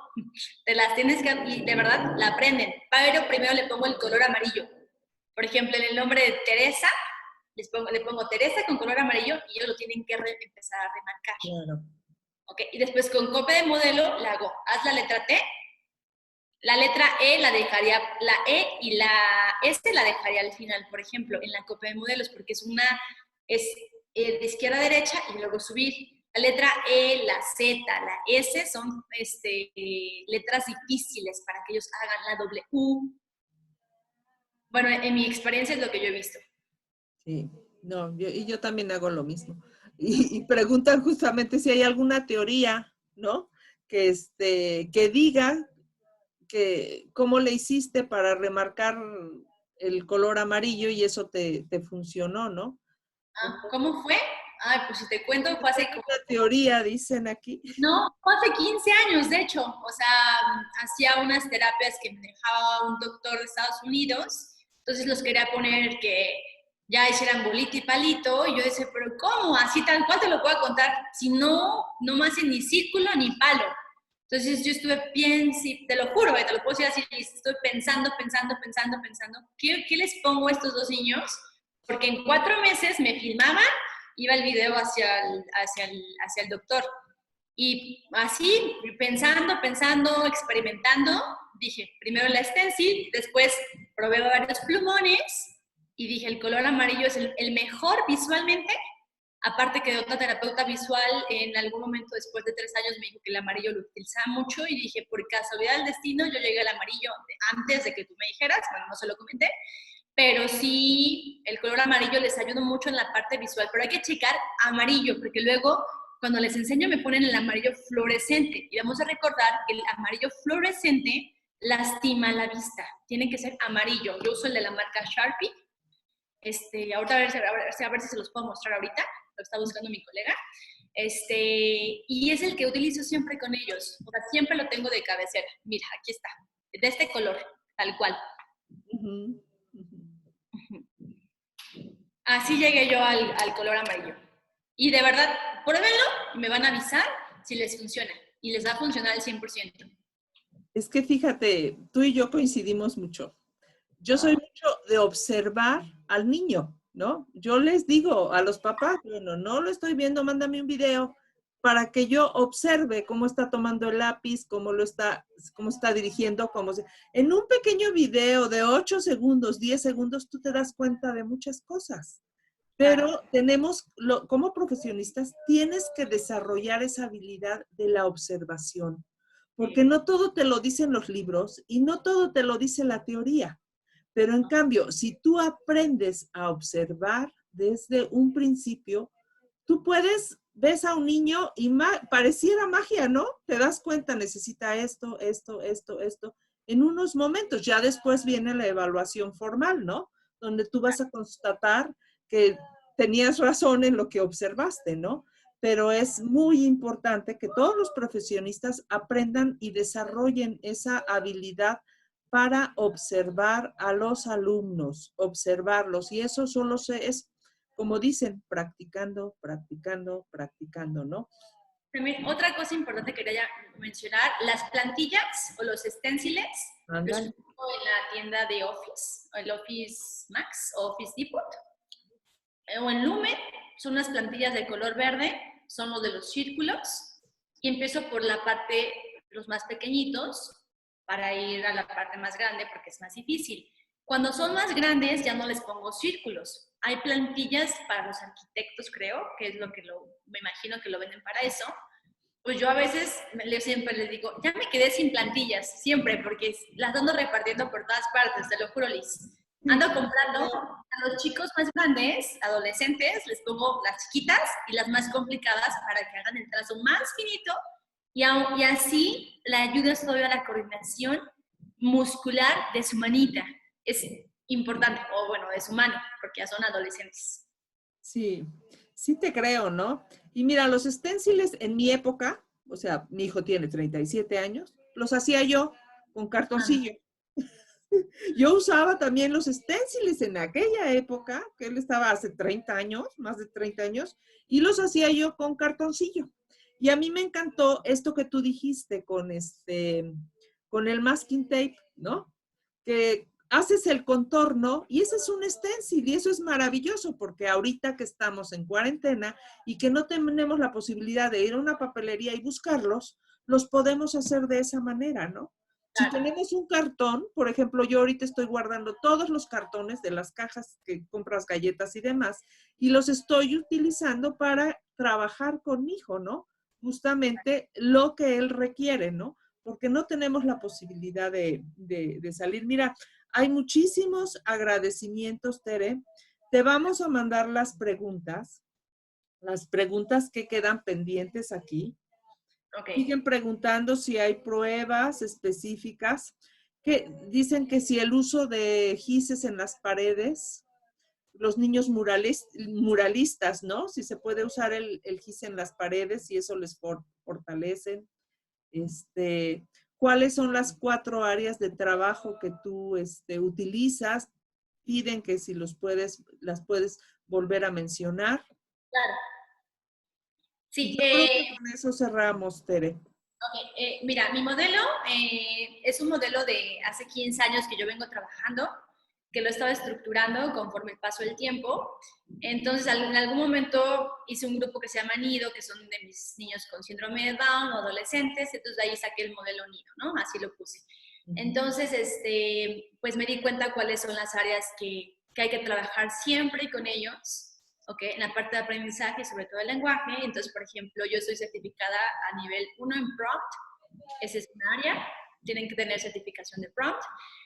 Te las tienes que, y de verdad la aprenden. Pero primero le pongo el color amarillo. Por ejemplo, en el nombre de Teresa, le pongo Teresa con color amarillo y ellos lo tienen que empezar a remarcar. Claro. Okay. Y después con copia de modelo la hago. Haz la letra T. La letra E la dejaría, la E y la S la dejaría al final, por ejemplo, en la copia de modelos, porque es de izquierda a derecha y luego subir. La letra E, la Z, la S son letras difíciles para que ellos hagan la doble U. Bueno, en mi experiencia es lo que yo he visto. Sí, no, yo también hago lo mismo. Y preguntan justamente si hay alguna teoría, ¿no? Que diga que cómo le hiciste para remarcar el color amarillo y eso te funcionó, ¿no? ¿Cómo fue? Ay, pues si te cuento, fue hace como... Una teoría, dicen aquí. No, fue hace 15 años, de hecho. O sea, hacía unas terapias que me dejaba un doctor de Estados Unidos. Entonces los quería poner que ya hicieran bolita y palito. Y yo decía, pero ¿cómo? Así tal cual te lo puedo contar. Si no me hacen ni círculo ni palo. Entonces yo estuve te lo juro, te lo puedo decir así, estoy pensando, ¿qué les pongo a estos dos niños? Porque en 4 meses me filmaban, iba el video hacia el doctor. Y así, pensando, experimentando, dije, primero la stencil, después probé varios plumones y dije, el color amarillo es el mejor visualmente. Aparte que de otra terapeuta visual, en algún momento después de 3 años me dijo que el amarillo lo utilizaba mucho y dije, por casualidad del destino, yo llegué al amarillo antes de que tú me dijeras, bueno, no se lo comenté, pero sí, el color amarillo les ayuda mucho en la parte visual, pero hay que checar amarillo, porque luego cuando les enseño me ponen el amarillo fluorescente y vamos a recordar que el amarillo fluorescente lastima la vista, tiene que ser amarillo. Yo uso el de la marca Sharpie, ahorita a ver si se los puedo mostrar ahorita, lo está buscando mi colega, y es el que utilizo siempre con ellos, o sea, siempre lo tengo de cabecera. Mira, aquí está, de este color, tal cual. Así llegué yo al color amarillo. Y de verdad, pruébenlo y me van a avisar si les funciona. Y les va a funcionar al 100%. Es que fíjate, tú y yo coincidimos mucho. Yo soy mucho de observar al niño, ¿no? Yo les digo a los papás, bueno, no lo estoy viendo, mándame un video para que yo observe cómo está tomando el lápiz, cómo está dirigiendo, En un pequeño video de 8 segundos, 10 segundos, tú te das cuenta de muchas cosas. Pero como profesionistas, tienes que desarrollar esa habilidad de la observación, porque no todo te lo dicen los libros y no todo te lo dice la teoría. Pero en cambio, si tú aprendes a observar desde un principio, tú ves a un niño y pareciera magia, ¿no? Te das cuenta, necesita esto, en unos momentos. Ya después viene la evaluación formal, ¿no? Donde tú vas a constatar que tenías razón en lo que observaste, ¿no? Pero es muy importante que todos los profesionistas aprendan y desarrollen esa habilidad para observar a los alumnos, observarlos. Y eso solo es, como dicen, practicando, ¿no? También otra cosa importante que quería mencionar, las plantillas o los stenciles, los compro en la tienda de Office, el Office Max o Office Depot, o en Lumen, son unas plantillas de color verde, son los de los círculos, y empiezo por la parte, los más pequeñitos, para ir a la parte más grande porque es más difícil. Cuando son más grandes ya no les pongo círculos. Hay plantillas para los arquitectos, creo, que es lo que me imagino que lo venden para eso. Pues yo a veces siempre les digo, ya me quedé sin plantillas, siempre, porque las ando repartiendo por todas partes, te lo juro, Liz. Ando comprando a los chicos más grandes, adolescentes, les pongo las chiquitas y las más complicadas para que hagan el trazo más finito y así le ayudas todavía a la coordinación muscular de su manita. Es importante, o bueno, de su mano, porque ya son adolescentes. Sí, sí te creo, ¿no? Y mira, los esténciles en mi época, o sea, mi hijo tiene 37 años, los hacía yo con Ah, cartoncillo. Yo usaba también los esténciles en aquella época, que él estaba hace 30 años, más de 30 años, y los hacía yo con cartoncillo. Y a mí me encantó esto que tú dijiste con el masking tape, ¿no? Que haces el contorno y ese es un stencil y eso es maravilloso porque ahorita que estamos en cuarentena y que no tenemos la posibilidad de ir a una papelería y buscarlos, los podemos hacer de esa manera, ¿no? Si claro, tenemos un cartón, por ejemplo, yo ahorita estoy guardando todos los cartones de las cajas que compras galletas y demás, y los estoy utilizando para trabajar con mi hijo, ¿no? Justamente lo que él requiere, ¿no? Porque no tenemos la posibilidad de salir. Mira, hay muchísimos agradecimientos, Tere. Te vamos a mandar las preguntas que quedan pendientes aquí. ok. Siguen preguntando si hay pruebas específicas que dicen que si el uso de gises en las paredes, los niños muralistas, ¿no? Si se puede usar el gis en las paredes y eso les fortalece. ¿Cuáles son las 4 áreas de trabajo que tú utilizas? Piden que si las puedes volver a mencionar. Claro. Sí, Yo creo que con eso cerramos, Tere. ok, mira, mi modelo es un modelo de hace 15 años que yo vengo trabajando, que lo estaba estructurando conforme el paso del tiempo. Entonces, en algún momento hice un grupo que se llama Nido, que son de mis niños con síndrome de Down o adolescentes, entonces de ahí saqué el modelo Nido, ¿no? Así lo puse. Entonces, pues me di cuenta cuáles son las áreas que hay que trabajar siempre con ellos. ¿Ok? En la parte de aprendizaje, sobre todo el lenguaje. Entonces, por ejemplo, yo soy certificada a nivel 1 en prompt, esa es un área, tienen que tener certificación de prompt.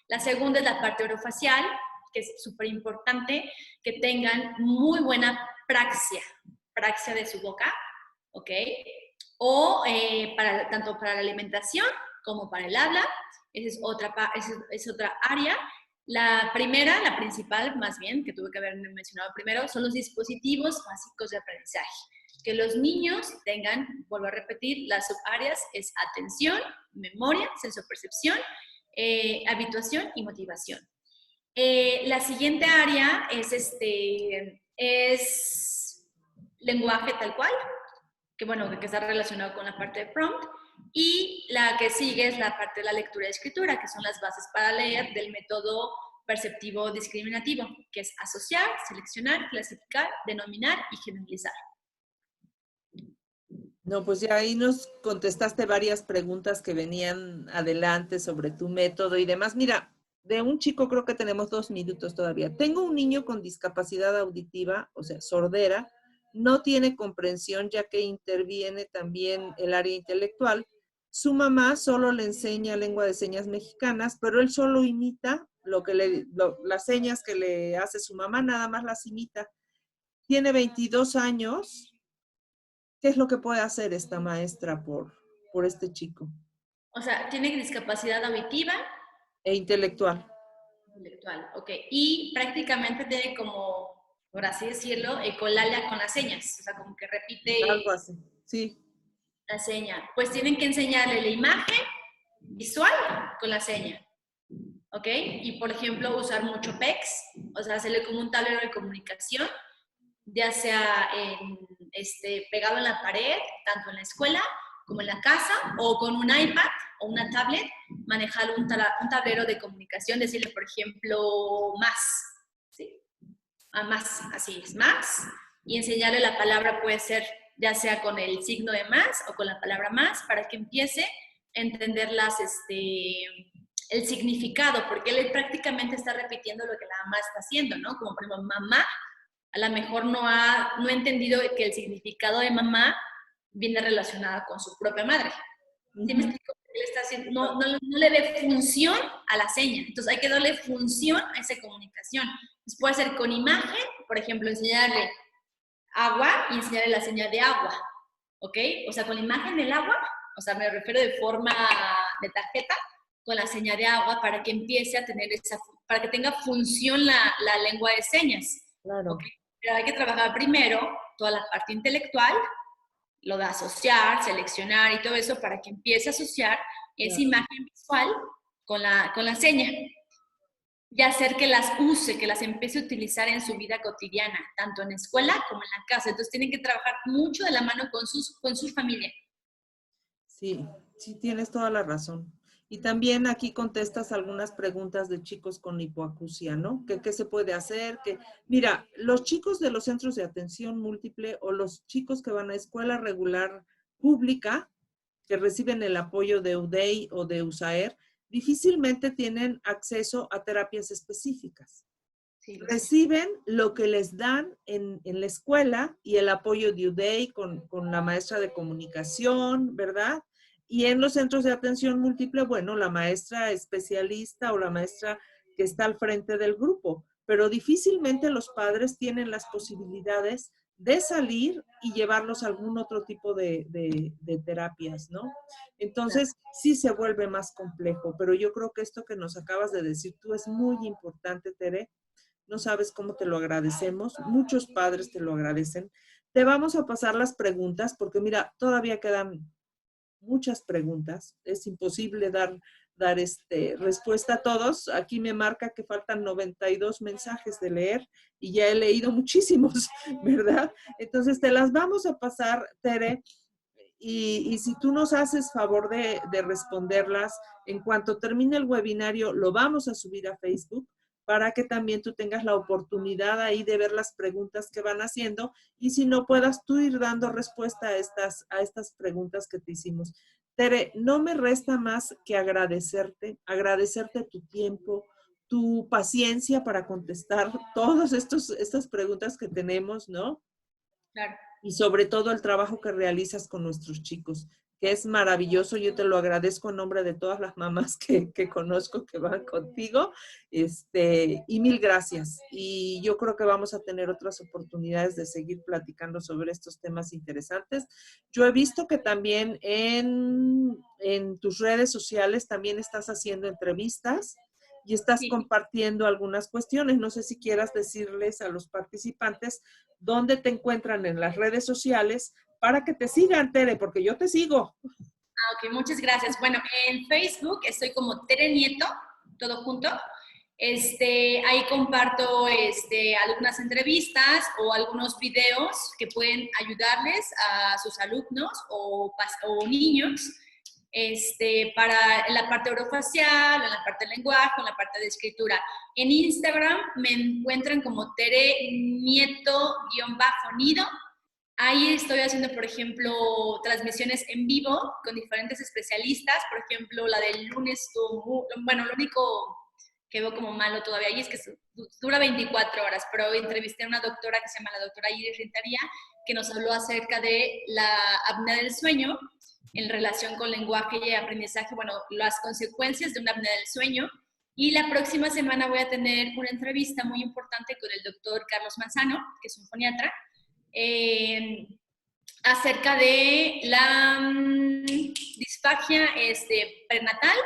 La segunda es la parte orofacial, que es súper importante, que tengan muy buena praxia de su boca, ¿ok? O tanto para la alimentación como para el habla, esa es otra área. La primera, la principal más bien, que tuve que haber mencionado primero, son los dispositivos básicos de aprendizaje. Que los niños tengan, vuelvo a repetir, las subáreas es atención, memoria, sensopercepción, habituación y motivación. La siguiente área es lenguaje tal cual, que bueno, que está relacionado con la parte de prompt. Y la que sigue es la parte de la lectura y escritura, que son las bases para leer del método perceptivo discriminativo, que es asociar, seleccionar, clasificar, denominar y generalizar. No, pues ya ahí nos contestaste varias preguntas que venían adelante sobre tu método y demás. Mira, de un chico creo que tenemos 2 minutos todavía. Tengo un niño con discapacidad auditiva, o sea, sordera, no tiene comprensión ya que interviene también el área intelectual. Su mamá solo le enseña lengua de señas mexicanas, pero él solo imita las señas que le hace su mamá, nada más las imita. Tiene 22 años. ¿Qué es lo que puede hacer esta maestra por este chico? O sea, tiene discapacidad auditiva, E intelectual. intelectual, ok. Y prácticamente tiene como, por así decirlo, ecolalia con las señas. O sea, como que Algo repite así. Sí. la seña. Pues tienen que enseñarle la imagen visual con la seña. ¿Ok? Y por ejemplo, usar mucho PEX, o sea, hacerle como un tablero de comunicación, ya sea pegado en la pared, tanto en la escuela como en la casa, o con un iPad o una tablet, manejar un tablero de comunicación, decirle, por ejemplo, más, ¿sí? Más, así es, más, y enseñarle la palabra puede ser ya sea con el signo de más o con la palabra más, para que empiece a entender el significado, porque él prácticamente está repitiendo lo que la mamá está haciendo, ¿no? Como por ejemplo, mamá, a lo mejor no ha entendido que el significado de mamá viene relacionado con su propia madre. ¿Sí me explico? Él está haciendo, no le ve función a la seña, entonces hay que darle función a esa comunicación. Entonces puede ser con imagen, por ejemplo, enseñarle agua y enseñarle la señal de agua, ¿ok? O sea, con la imagen del agua, o sea, me refiero de forma de tarjeta, con la señal de agua para que empiece a tener para que tenga función la lengua de señas. Claro. ¿Ok? Pero hay que trabajar primero toda la parte intelectual, lo de asociar, seleccionar y todo eso para que empiece a asociar esa imagen visual con la seña y hacer que las use, que las empiece a utilizar en su vida cotidiana, tanto en la escuela como en la casa. Entonces tienen que trabajar mucho de la mano con su familia. Sí, sí, tienes toda la razón. Y también aquí contestas algunas preguntas de chicos con hipoacusia, ¿no? ¿Qué se puede hacer? Mira, los chicos de los centros de atención múltiple o los chicos que van a escuela regular pública, que reciben el apoyo de UDEI o de USAER, difícilmente tienen acceso a terapias específicas. Sí, Reciben lo que les dan en la escuela y el apoyo de UDEI con la maestra de comunicación, ¿verdad? Y en los centros de atención múltiple, bueno, la maestra especialista o la maestra que está al frente del grupo, pero difícilmente los padres tienen las posibilidades de salir y llevarlos a algún otro tipo de terapias, ¿no? Entonces, sí se vuelve más complejo, pero yo creo que esto que nos acabas de decir tú es muy importante, Tere. No sabes cómo te lo agradecemos. Muchos padres te lo agradecen. Te vamos a pasar las preguntas porque mira, todavía quedan muchas preguntas. Es imposible dar respuesta a todos. Aquí me marca que faltan 92 mensajes de leer y ya he leído muchísimos, ¿verdad? Entonces te las vamos a pasar, Tere, y si tú nos haces favor de responderlas, en cuanto termine el webinario, lo vamos a subir a Facebook para que también tú tengas la oportunidad ahí de ver las preguntas que van haciendo y si no puedas tú ir dando respuesta a estas preguntas que te hicimos. Tere, no me resta más que agradecerte tu tiempo, tu paciencia para contestar todas estas preguntas que tenemos, ¿no? claro. Y sobre todo el trabajo que realizas con nuestros chicos, que es maravilloso. Yo te lo agradezco en nombre de todas las mamás que conozco que van contigo. Y mil gracias. Y yo creo que vamos a tener otras oportunidades de seguir platicando sobre estos temas interesantes. Yo he visto que también en tus redes sociales también estás haciendo entrevistas y estás Sí. compartiendo algunas cuestiones. No sé si quieras decirles a los participantes dónde te encuentran en las redes sociales para que te sigan, Tere, porque yo te sigo. Ok, muchas gracias. Bueno, en Facebook estoy como Tere Nieto, todo junto. Ahí comparto algunas entrevistas o algunos videos que pueden ayudarles a sus alumnos o niños para en la parte orofacial, en la parte del lenguaje, en la parte de escritura. En Instagram me encuentran como Tere Nieto-Nido. Ahí estoy haciendo, por ejemplo, transmisiones en vivo con diferentes especialistas. Por ejemplo, la del lunes, bueno, lo único que veo como malo todavía ahí es que dura 24 horas, pero entrevisté a una doctora que se llama la doctora Iris Rentería, que nos habló acerca de la apnea del sueño en relación con lenguaje y aprendizaje, bueno, las consecuencias de una apnea del sueño. Y la próxima semana voy a tener una entrevista muy importante con el doctor Carlos Manzano, que es un foniatra, acerca de la disfagia prenatal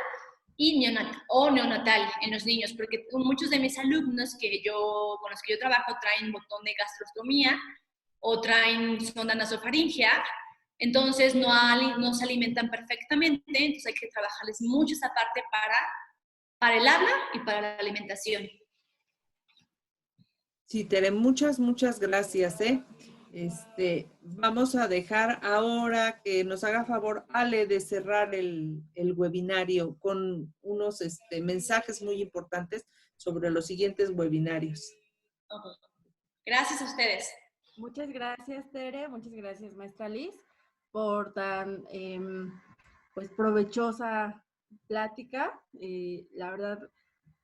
y neonatal en los niños, porque muchos de mis alumnos con los que yo trabajo traen botón de gastrostomía o traen sonda nasofaringea, entonces no se alimentan perfectamente, entonces hay que trabajarles mucho esa parte para el habla y para la alimentación. Sí, Tere, muchas gracias, ¿eh? Vamos a dejar ahora que nos haga favor Ale de cerrar el webinario con unos mensajes muy importantes sobre los siguientes webinarios. Okay. Gracias a ustedes. Muchas gracias, Tere. Muchas gracias, maestra Liz, por tan pues provechosa plática. La verdad,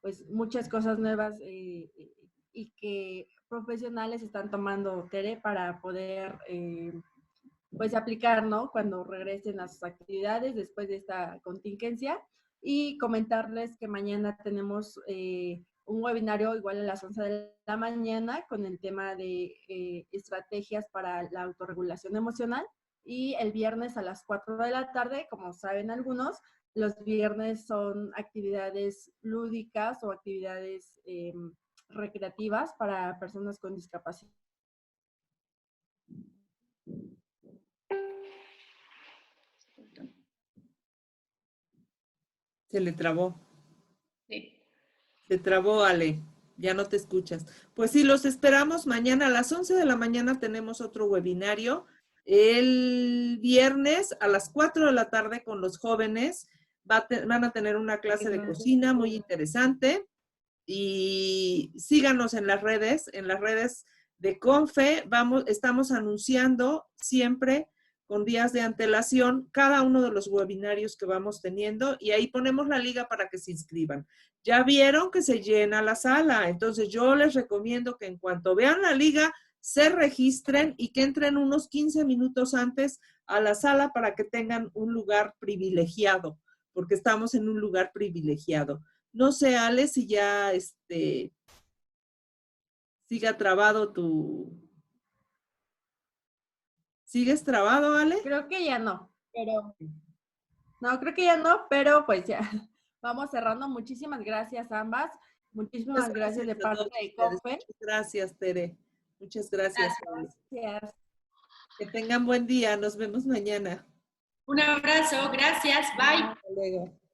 pues muchas cosas nuevas y que profesionales están tomando, Tere, para poder pues aplicar, ¿no? Cuando regresen a sus actividades después de esta contingencia. Y comentarles que mañana tenemos un webinario igual a las 11 de la mañana con el tema de estrategias para la autorregulación emocional. Y el viernes a las 4 de la tarde, como saben algunos, los viernes son actividades lúdicas o actividades recreativas para personas con discapacidad Se le trabó. Sí. Se trabó, Ale. Ya no te escuchas. Pues sí, los esperamos mañana a las 11 de la mañana. Tenemos otro webinario. El viernes a las 4 de la tarde con los jóvenes. Van a tener una clase de cocina muy interesante. Y síganos en las redes de Confe. Estamos anunciando siempre con días de antelación cada uno de los webinarios que vamos teniendo y ahí ponemos la liga para que se inscriban. Ya vieron que se llena la sala, entonces yo les recomiendo que en cuanto vean la liga se registren y que entren unos 15 minutos antes a la sala para que tengan un lugar privilegiado, porque estamos en un lugar privilegiado. No sé, Ale, si ya siga trabado tu... ¿Sigues trabado, Ale? Creo que ya no, pero... No, creo que ya no, pero pues ya. Vamos cerrando. Muchísimas gracias a ambas. Muchísimas gracias de parte de Confe. Muchas gracias, Tere. Muchas gracias. Gracias. Que tengan buen día. Nos vemos mañana. Un abrazo, gracias, bye. Hasta luego.